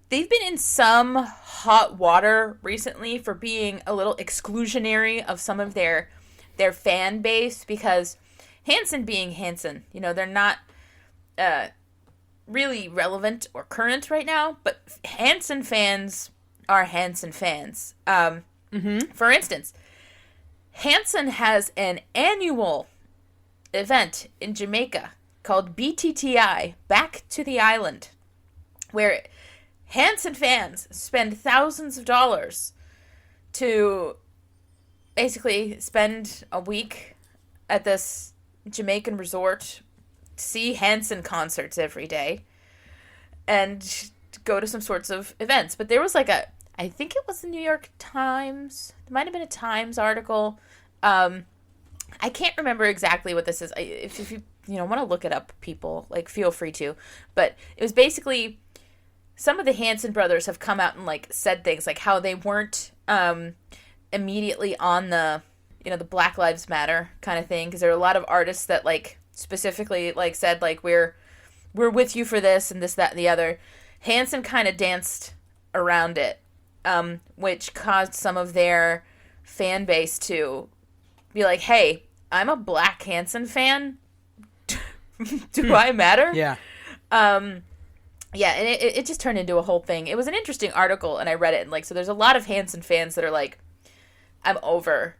[SPEAKER 2] They've been in some hot water recently for being a little exclusionary of some of their fan base, because Hanson being Hanson, they're not really relevant or current right now, but Hanson fans are Hanson fans. For instance, Hanson has an annual event in Jamaica called BTTI, Back to the Island, where Hanson fans spend thousands of dollars to basically spend a week at this Jamaican resort, see Hanson concerts every day, and go to some sorts of events. But there was like I think it was the New York Times. It might have been a Times article. I can't remember exactly what this is. If you want to look it up, people, like, feel free to. But it was basically some of the Hanson brothers have come out and like said things like how they weren't immediately on the the Black Lives Matter kind of thing, because there are a lot of artists that like specifically like said like we're with you for this and this, that, and the other. Hanson kind of danced around it, which caused some of their fan base to be like, hey, I'm a Black Hanson fan. Do I matter?
[SPEAKER 1] Yeah.
[SPEAKER 2] Yeah, and it just turned into a whole thing. It was an interesting article, and I read it, and like, so there's a lot of Hanson fans that are like, I'm over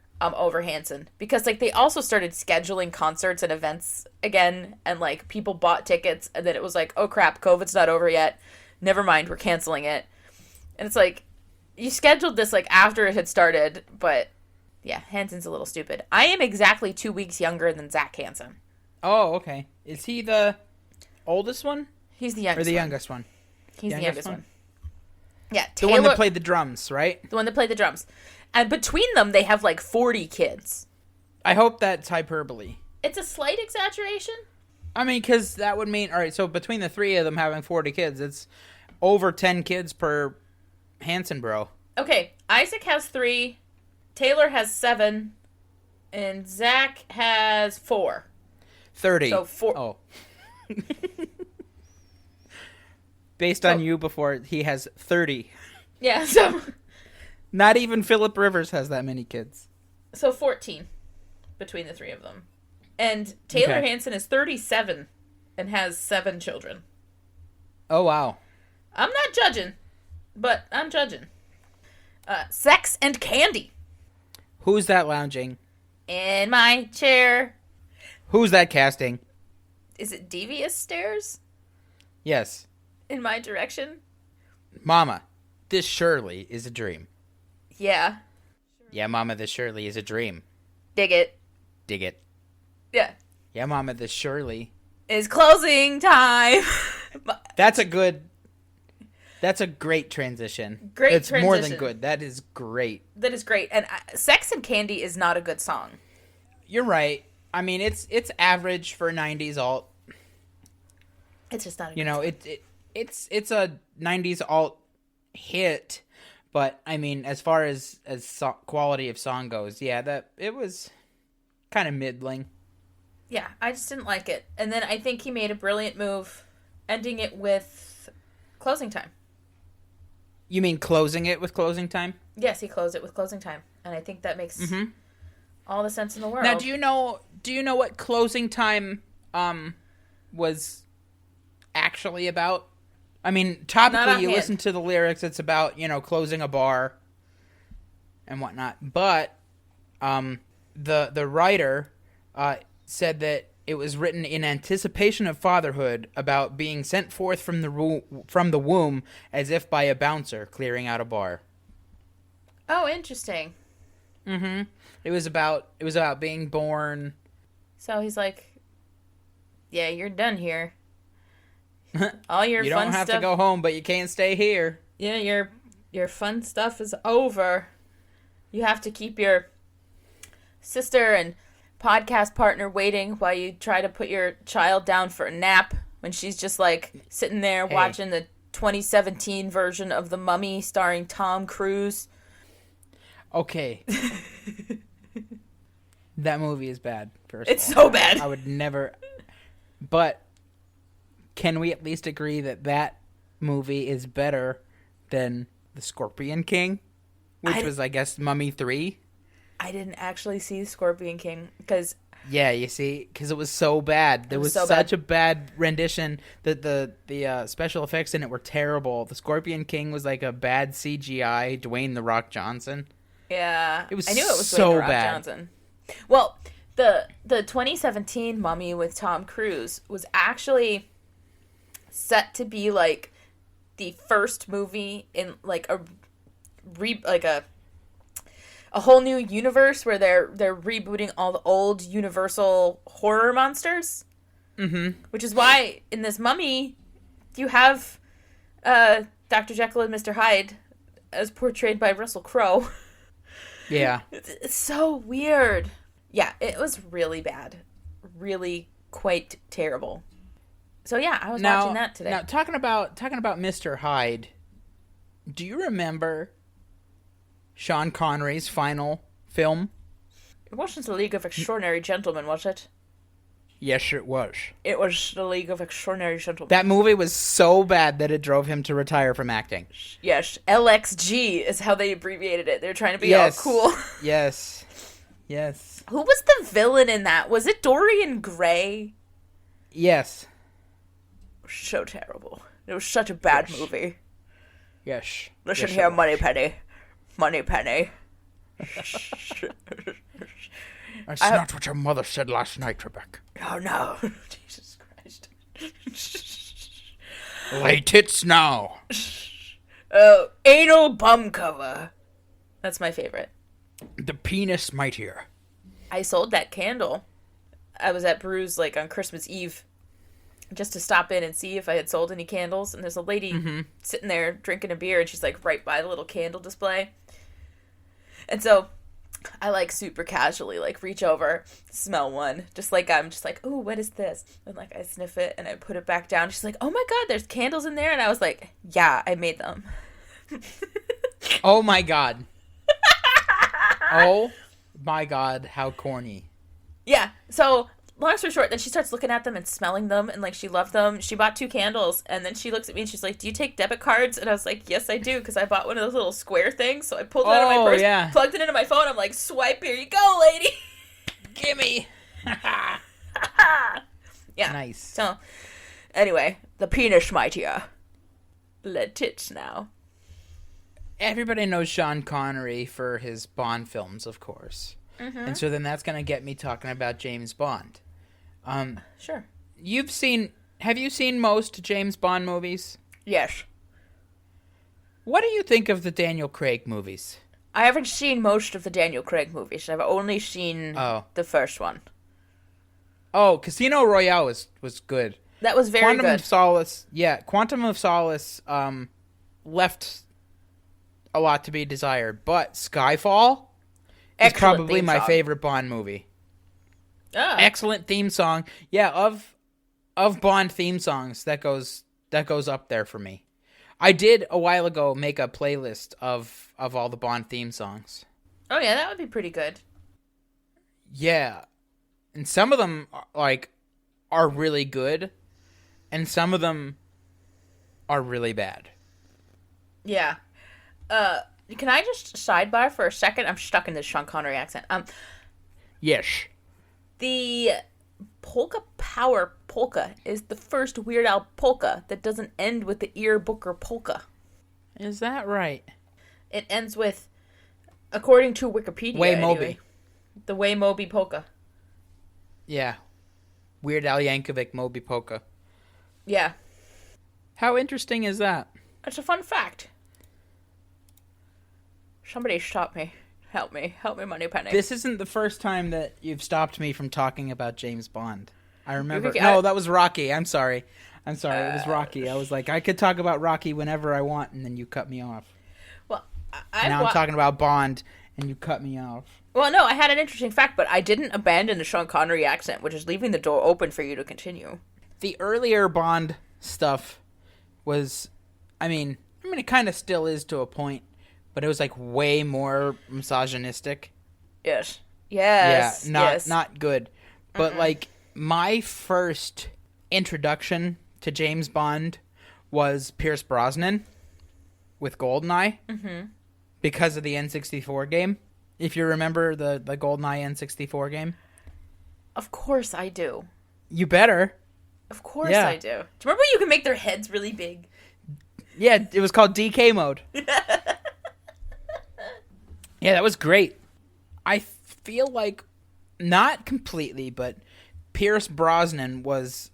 [SPEAKER 2] Hanson, because like they also started scheduling concerts and events again, and like people bought tickets, and then it was like, oh crap, COVID's not over yet. Never mind, we're canceling it. And it's like, you scheduled this like after it had started, but yeah, Hanson's a little stupid. I am exactly 2 weeks younger than Zach Hanson.
[SPEAKER 1] Oh, okay. Is he the oldest one?
[SPEAKER 2] He's the youngest.
[SPEAKER 1] Or the youngest one?
[SPEAKER 2] He's the youngest one. Yeah,
[SPEAKER 1] the one that played the drums, right?
[SPEAKER 2] The one that played the drums. And between them, they have like 40 kids.
[SPEAKER 1] I hope that's hyperbole.
[SPEAKER 2] It's a slight exaggeration.
[SPEAKER 1] I mean, because that would mean, all right, so between the three of them having 40 kids, it's over 10 kids per Hanson bro.
[SPEAKER 2] Okay, Isaac has 3, Taylor has 7, and Zach has 4.
[SPEAKER 1] 30.
[SPEAKER 2] So 4.
[SPEAKER 1] Oh. Based on you before, he has 30.
[SPEAKER 2] Yeah, so...
[SPEAKER 1] Not even Philip Rivers has that many kids.
[SPEAKER 2] So 14 between the three of them. And Taylor Hanson is 37 and has 7 children.
[SPEAKER 1] Oh, wow.
[SPEAKER 2] I'm not judging, but I'm judging. Sex and Candy.
[SPEAKER 1] Who's that lounging?
[SPEAKER 2] In my chair.
[SPEAKER 1] Who's that casting?
[SPEAKER 2] Is it Devious Stairs?
[SPEAKER 1] Yes.
[SPEAKER 2] In my direction?
[SPEAKER 1] Mama, this surely is a dream.
[SPEAKER 2] Yeah.
[SPEAKER 1] Yeah, Mama, this surely is a dream.
[SPEAKER 2] Dig it.
[SPEAKER 1] Dig it.
[SPEAKER 2] Yeah.
[SPEAKER 1] Yeah, Mama, this surely
[SPEAKER 2] is closing time.
[SPEAKER 1] That's a great transition. It's more than good. That is great.
[SPEAKER 2] That is great. And Sex and Candy is not a good song.
[SPEAKER 1] You're right. I mean, it's average for 90s alt.
[SPEAKER 2] It's just not a good song.
[SPEAKER 1] It's a 90s alt hit, but I mean, as far as quality of song goes, yeah, it was kind of middling.
[SPEAKER 2] Yeah, I just didn't like it. And then I think he made a brilliant move ending it with Closing Time.
[SPEAKER 1] You mean closing it with Closing Time?
[SPEAKER 2] Yes, he closed it with Closing Time. And I think that makes all the sense in the world.
[SPEAKER 1] Now, do you know what Closing Time was actually about? I mean, topically, you listen to the lyrics, it's about, closing a bar and whatnot. But the writer said that it was written in anticipation of fatherhood, about being sent forth from the womb as if by a bouncer clearing out a bar.
[SPEAKER 2] Oh, interesting.
[SPEAKER 1] Mm-hmm. It was about being born.
[SPEAKER 2] So he's like, yeah, you're done here. All your
[SPEAKER 1] you
[SPEAKER 2] fun
[SPEAKER 1] don't have
[SPEAKER 2] stuff,
[SPEAKER 1] to go home, but you can't stay here.
[SPEAKER 2] Yeah, your fun stuff is over. You have to keep your sister and podcast partner waiting while you try to put your child down for a nap when she's just like sitting there watching the 2017 version of The Mummy starring Tom Cruise.
[SPEAKER 1] Okay. That movie is bad.
[SPEAKER 2] It's so bad.
[SPEAKER 1] I would never. But can we at least agree that movie is better than The Scorpion King, which was, I guess, Mummy 3?
[SPEAKER 2] I didn't actually see Scorpion King because...
[SPEAKER 1] Yeah, you see, because it was so bad. There was such a bad rendition that the special effects in it were terrible. The Scorpion King was like a bad CGI Dwayne "The Rock" Johnson.
[SPEAKER 2] Yeah,
[SPEAKER 1] I knew
[SPEAKER 2] it was
[SPEAKER 1] so
[SPEAKER 2] Dwayne "The Rock"
[SPEAKER 1] bad.
[SPEAKER 2] Johnson. Well, the 2017 Mummy with Tom Cruise was actually set to be like the first movie in like a a whole new universe where they're rebooting all the old Universal horror monsters.
[SPEAKER 1] Mm-hmm.
[SPEAKER 2] Which is why in this Mummy, you have Dr. Jekyll and Mr. Hyde as portrayed by Russell Crowe.
[SPEAKER 1] Yeah.
[SPEAKER 2] It's so weird. Yeah, it was really bad. Really quite terrible. So yeah, I was watching that today.
[SPEAKER 1] Now, talking about Mr. Hyde, do you remember Sean Connery's final film?
[SPEAKER 2] It wasn't The League of Extraordinary Gentlemen, was it?
[SPEAKER 1] Yes, it was.
[SPEAKER 2] It was The League of Extraordinary Gentlemen.
[SPEAKER 1] That movie was so bad that it drove him to retire from acting.
[SPEAKER 2] Yes, LXG is how they abbreviated it. They're trying to be all cool.
[SPEAKER 1] Yes. Yes.
[SPEAKER 2] Who was the villain in that? Was it Dorian Gray?
[SPEAKER 1] Yes.
[SPEAKER 2] So terrible. It was such a bad movie.
[SPEAKER 1] Yes.
[SPEAKER 2] Listen here, Moneypenny. Moneypenny.
[SPEAKER 1] That's not what your mother said last night, Rebecca.
[SPEAKER 2] Oh, no. Jesus Christ.
[SPEAKER 1] Lay tits now.
[SPEAKER 2] Oh, anal bum cover. That's my favorite.
[SPEAKER 1] The penis mightier.
[SPEAKER 2] I sold that candle. I was at Brews, like, on Christmas Eve just to stop in and see if I had sold any candles. And there's a lady sitting there drinking a beer, and she's, like, right by the little candle display. And so I, like, super casually, like, reach over, smell one. Just like, I'm just like, ooh, what is this? And, like, I sniff it, and I put it back down. She's like, oh, my God, there's candles in there? And I was like, yeah, I made them.
[SPEAKER 1] Oh, my God. Oh, my God, how corny.
[SPEAKER 2] Yeah, so long story short, then she starts looking at them and smelling them, and, like, she loved them. She bought 2 candles, and then she looks at me and she's like, do you take debit cards? And I was like, yes, I do, because I bought one of those little square things, so I pulled it out of my purse, plugged it into my phone, I'm like, swipe, here you go, lady!
[SPEAKER 1] Gimme!
[SPEAKER 2] Yeah.
[SPEAKER 1] Nice.
[SPEAKER 2] So, anyway, the penis mightier. Lead tits now.
[SPEAKER 1] Everybody knows Sean Connery for his Bond films, of course. Mm-hmm. And so then that's going to get me talking about James Bond.
[SPEAKER 2] Sure.
[SPEAKER 1] Have you seen most James Bond movies?
[SPEAKER 2] Yes.
[SPEAKER 1] What do you think of the Daniel Craig movies?
[SPEAKER 2] I haven't seen most of the Daniel Craig movies. I've only seen the first one.
[SPEAKER 1] Oh, Casino Royale was good.
[SPEAKER 2] That was very good.
[SPEAKER 1] Quantum of Solace left a lot to be desired, but Skyfall is probably my favorite Bond movie.
[SPEAKER 2] Oh.
[SPEAKER 1] Excellent theme song. Yeah, of Bond theme songs, that goes up there for me. I did a while ago make a playlist of all the Bond theme songs.
[SPEAKER 2] Oh yeah, that would be pretty good.
[SPEAKER 1] Yeah. And some of them are really good, and some of them are really bad.
[SPEAKER 2] Yeah. Can I just sidebar for a second? I'm stuck in this Sean Connery accent.
[SPEAKER 1] Yes.
[SPEAKER 2] The Polka Power polka is the first Weird Al polka that doesn't end with the ear booker polka.
[SPEAKER 1] Is that right?
[SPEAKER 2] It ends with, according to Wikipedia,
[SPEAKER 1] Way
[SPEAKER 2] anyway,
[SPEAKER 1] Moby.
[SPEAKER 2] The Way Moby polka.
[SPEAKER 1] Yeah. Weird Al Yankovic Moby polka.
[SPEAKER 2] Yeah.
[SPEAKER 1] How interesting is that?
[SPEAKER 2] It's a fun fact. Somebody stop me. Help me, Moneypenny.
[SPEAKER 1] This isn't the first time that you've stopped me from talking about James Bond. I remember. No, that was Rocky. I'm sorry. It was Rocky. I was like, I could talk about Rocky whenever I want, and then you cut me off.
[SPEAKER 2] Well,
[SPEAKER 1] I'm talking about Bond, and you cut me off.
[SPEAKER 2] Well, no, I had an interesting fact, but I didn't abandon the Sean Connery accent, which is leaving the door open for you to continue.
[SPEAKER 1] The earlier Bond stuff was, I mean, it kind of still is to a point, but it was like way more misogynistic.
[SPEAKER 2] Yes.
[SPEAKER 1] Yeah, not good. But like my first introduction to James Bond was Pierce Brosnan with GoldenEye because of the N64 game. If you remember the GoldenEye N64 game.
[SPEAKER 2] Of course I do.
[SPEAKER 1] You better.
[SPEAKER 2] Of course I do. Do you remember you can make their heads really big?
[SPEAKER 1] Yeah, it was called DK mode. Yeah, that was great. I feel like, not completely, but Pierce Brosnan was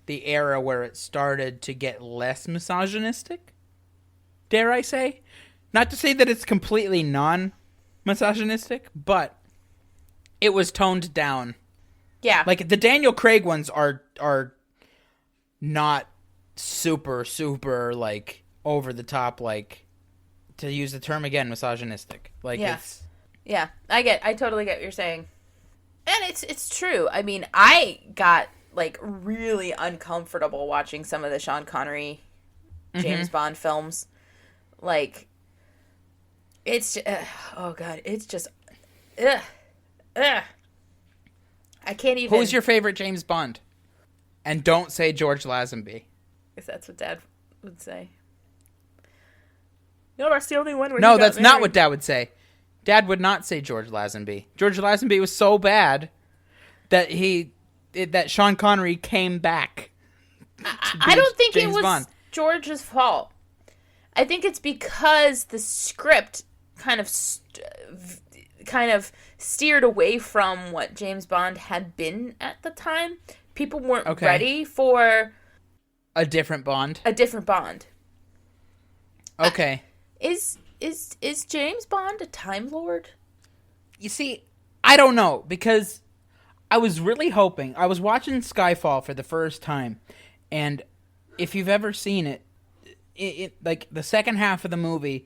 [SPEAKER 1] the era where it started to get less misogynistic, dare I say. Not to say that it's completely non-misogynistic, misogynistic, but it was toned down.
[SPEAKER 2] Yeah.
[SPEAKER 1] Like, the Daniel Craig ones are not super, like, over the top, like, to use the term again, misogynistic. Like, it's...
[SPEAKER 2] Yeah, I totally get what you're saying. And it's true. I mean, I got, like, really uncomfortable watching some of the Sean Connery James Bond films. Like, it's oh god, it's just I can't even.
[SPEAKER 1] Who's your favorite James Bond? And don't say George Lazenby.
[SPEAKER 2] If that's what Dad would say. No, that's the only one where
[SPEAKER 1] No, that's not what Dad would say. Dad would not say George Lazenby. George Lazenby was so bad that that Sean Connery came back.
[SPEAKER 2] I don't think
[SPEAKER 1] James
[SPEAKER 2] it was
[SPEAKER 1] Bond.
[SPEAKER 2] George's fault. I think it's because the script kind of steered away from what James Bond had been at the time. People weren't ready for
[SPEAKER 1] a different Bond. Okay.
[SPEAKER 2] Is James Bond a Time Lord?
[SPEAKER 1] You see, I don't know, because I was really hoping. I was watching Skyfall for the first time, and if you've ever seen it, like the second half of the movie,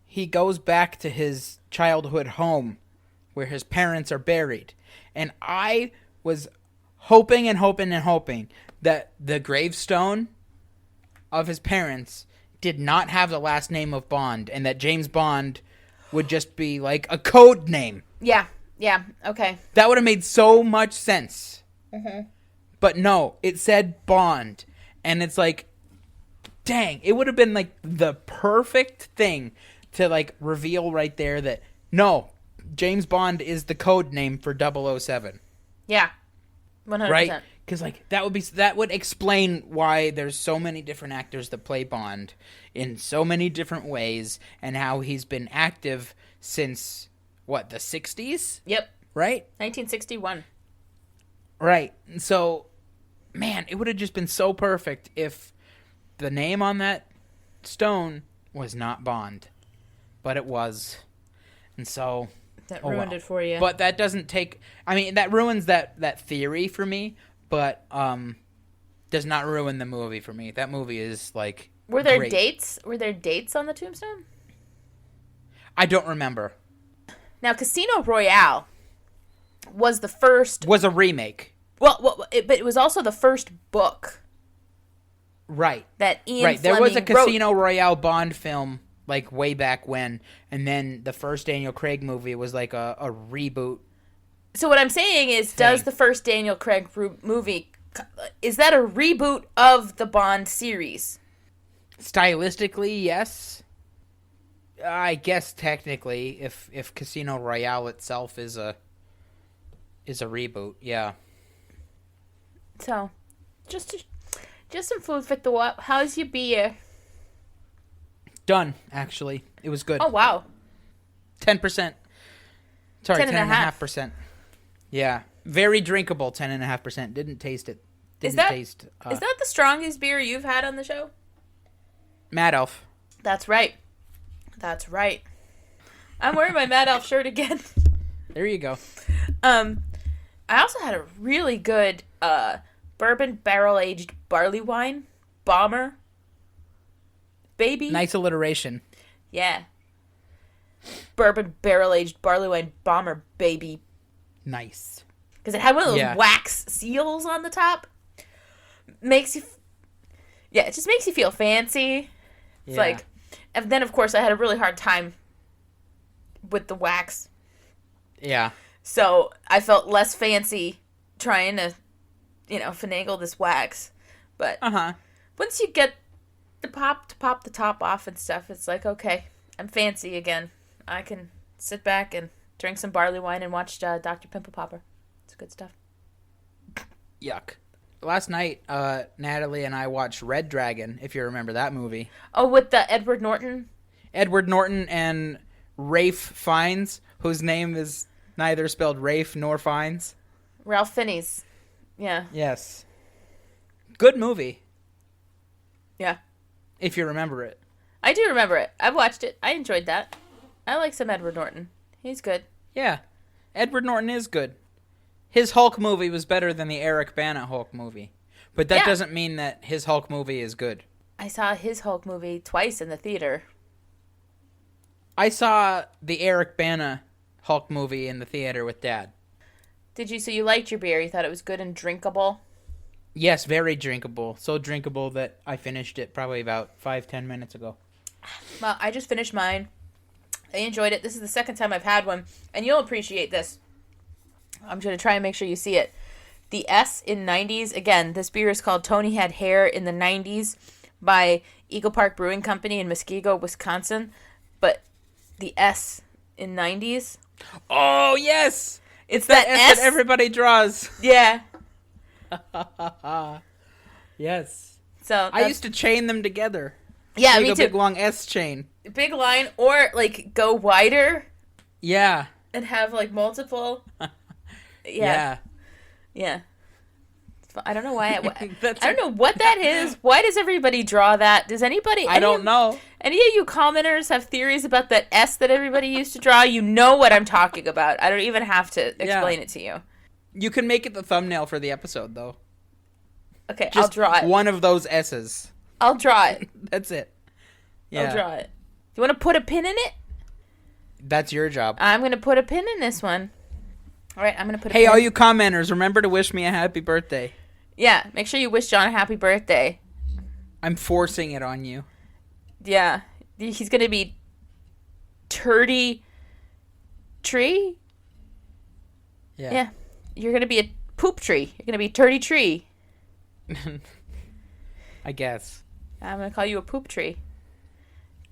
[SPEAKER 1] he goes back to his childhood home where his parents are buried. And I was hoping that the gravestone of his parents did not have the last name of Bond, and that James Bond would just be like a code name.
[SPEAKER 2] Yeah, okay.
[SPEAKER 1] That would have made so much sense.
[SPEAKER 2] Mm-hmm.
[SPEAKER 1] But no, it said Bond, and it's like, dang, it would have been like the perfect thing to like reveal right there that no, James Bond is the code name for 007.
[SPEAKER 2] Yeah. 100%.
[SPEAKER 1] Right? Because like that would explain why there's so many different actors that play Bond in so many different ways, and how he's been active since what, the 60s?
[SPEAKER 2] Yep.
[SPEAKER 1] Right?
[SPEAKER 2] 1961.
[SPEAKER 1] Right. So, man, it would have just been so perfect if the name on that stone was not Bond, but it was. And so
[SPEAKER 2] that ruined it for you.
[SPEAKER 1] But that doesn't take, I mean, that ruins that theory for me, but does not ruin the movie for me. That movie is like
[SPEAKER 2] Were there
[SPEAKER 1] great.
[SPEAKER 2] dates? Were there dates on the tombstone?
[SPEAKER 1] I don't remember.
[SPEAKER 2] Now, Casino Royale was the first...
[SPEAKER 1] Was a remake.
[SPEAKER 2] Well, but it was also the first book.
[SPEAKER 1] Right.
[SPEAKER 2] That Ian
[SPEAKER 1] Right. There
[SPEAKER 2] Fleming
[SPEAKER 1] was a Casino Royale Bond film like way back when, and then the first Daniel Craig movie was like a reboot.
[SPEAKER 2] So what I'm saying is, does the first Daniel Craig movie, is that a reboot of the Bond series?
[SPEAKER 1] Stylistically, yes. I guess technically, if Casino Royale itself is a reboot, yeah.
[SPEAKER 2] So, just some food for thought. How's your beer?
[SPEAKER 1] Done, actually. It was good.
[SPEAKER 2] Oh, wow.
[SPEAKER 1] 10%. Sorry,
[SPEAKER 2] 10.5%.
[SPEAKER 1] 10.5%. Yeah. Very drinkable, 10.5%. Didn't taste it.
[SPEAKER 2] Is that the strongest beer you've had on the show?
[SPEAKER 1] Mad Elf.
[SPEAKER 2] That's right. I'm wearing my Mad Elf shirt again.
[SPEAKER 1] There you go.
[SPEAKER 2] I also had a really good bourbon barrel-aged barley wine. Bomber. Baby.
[SPEAKER 1] Nice alliteration.
[SPEAKER 2] Yeah. Bourbon barrel-aged barley wine bomber, baby.
[SPEAKER 1] Nice.
[SPEAKER 2] Because it had one of those wax seals on the top. Makes you... Yeah, it just makes you feel fancy. It's like... And then, of course, I had a really hard time with the wax.
[SPEAKER 1] Yeah.
[SPEAKER 2] So I felt less fancy trying to, finagle this wax. But once you get to pop the top off and stuff, it's like, okay, I'm fancy again. I can sit back and drink some barley wine and watch Dr. Pimple Popper. It's good stuff.
[SPEAKER 1] Yuck. Last night, Natalie and I watched Red Dragon, if you remember that movie.
[SPEAKER 2] Oh, with the Edward Norton?
[SPEAKER 1] Edward Norton and Rafe Fiennes, whose name is neither spelled Rafe nor Fiennes.
[SPEAKER 2] Ralph Fiennes. Yeah.
[SPEAKER 1] Yes. Good movie.
[SPEAKER 2] Yeah.
[SPEAKER 1] If you remember it.
[SPEAKER 2] I do remember it. I've watched it. I enjoyed that. I like some Edward Norton. He's good.
[SPEAKER 1] Yeah. Edward Norton is good. His Hulk movie was better than the Eric Bana Hulk movie. But that doesn't mean that his Hulk movie is good.
[SPEAKER 2] I saw his Hulk movie twice in the theater.
[SPEAKER 1] I saw the Eric Bana Hulk movie in the theater with Dad.
[SPEAKER 2] Did you? So you liked your beer? You thought it was good and drinkable?
[SPEAKER 1] Yes, very drinkable. So drinkable that I finished it probably about 5-10 minutes ago.
[SPEAKER 2] Well, I just finished mine. I enjoyed it. This is the second time I've had one, and you'll appreciate this. I'm going to try and make sure you see it. The S in 90s. Again, this beer is called Tony Had Hair in the 90s by Eagle Park Brewing Company in Muskego, Wisconsin. But the S in 90s.
[SPEAKER 1] Oh, yes!
[SPEAKER 2] It's that S
[SPEAKER 1] that everybody draws.
[SPEAKER 2] Yeah.
[SPEAKER 1] Yes.
[SPEAKER 2] So
[SPEAKER 1] I used to chain them together.
[SPEAKER 2] Yeah,
[SPEAKER 1] like
[SPEAKER 2] me
[SPEAKER 1] a
[SPEAKER 2] too.
[SPEAKER 1] big long S chain.
[SPEAKER 2] Big line, or like go wider.
[SPEAKER 1] Yeah.
[SPEAKER 2] And have like multiple. Yeah. I don't know why. I don't know what that is. Why does everybody draw that? Does anybody?
[SPEAKER 1] I don't know.
[SPEAKER 2] Any of you commenters have theories about that S that everybody used to draw? You know what I'm talking about. I don't even have to explain it to you.
[SPEAKER 1] You can make it the thumbnail for the episode, though.
[SPEAKER 2] Okay,
[SPEAKER 1] Just
[SPEAKER 2] I'll draw it.
[SPEAKER 1] One of those S's.
[SPEAKER 2] I'll draw it.
[SPEAKER 1] That's it. Yeah.
[SPEAKER 2] I'll draw it. You want to put a pin in it?
[SPEAKER 1] That's your job.
[SPEAKER 2] I'm going to put a pin in this one. All right, I'm going to put a pin.
[SPEAKER 1] Hey, all you commenters, remember to wish me a happy birthday.
[SPEAKER 2] Yeah, make sure you wish John a happy birthday.
[SPEAKER 1] I'm forcing it on you.
[SPEAKER 2] Yeah. He's going to be turdy tree? Yeah. You're going to be a poop tree. You're going to be turdy tree.
[SPEAKER 1] I guess.
[SPEAKER 2] I'm going to call you a poop tree.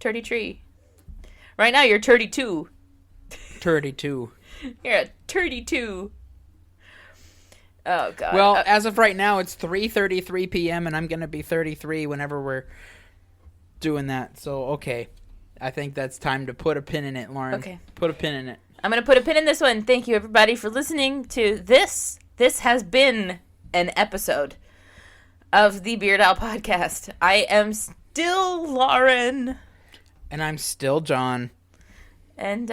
[SPEAKER 2] Turdy tree. Right now, you're 32.
[SPEAKER 1] 32.
[SPEAKER 2] You're a 32. Oh, God.
[SPEAKER 1] Well, as of right now, it's 3:33 p.m., and I'm going to be 33 whenever we're doing that. So, okay. I think that's time to put a pin in it, Lauren.
[SPEAKER 2] Okay.
[SPEAKER 1] Put a pin in it.
[SPEAKER 2] I'm going to put a pin in this one. Thank you, everybody, for listening to this. This has been an episode of the Beard Owl Podcast. I am still Lauren.
[SPEAKER 1] And I'm still John.
[SPEAKER 2] And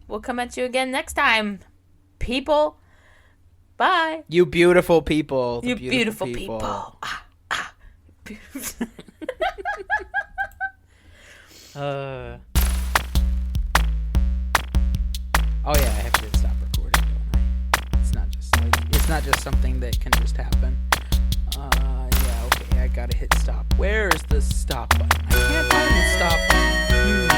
[SPEAKER 2] we'll come at you again next time. People, bye.
[SPEAKER 1] You beautiful people.
[SPEAKER 2] You beautiful people. Beautiful.
[SPEAKER 1] Oh yeah, I have to stop recording, don't I? It's not just something that can just happen. Yeah, okay, I gotta hit stop. Where is the stop button? I can't find the stop button.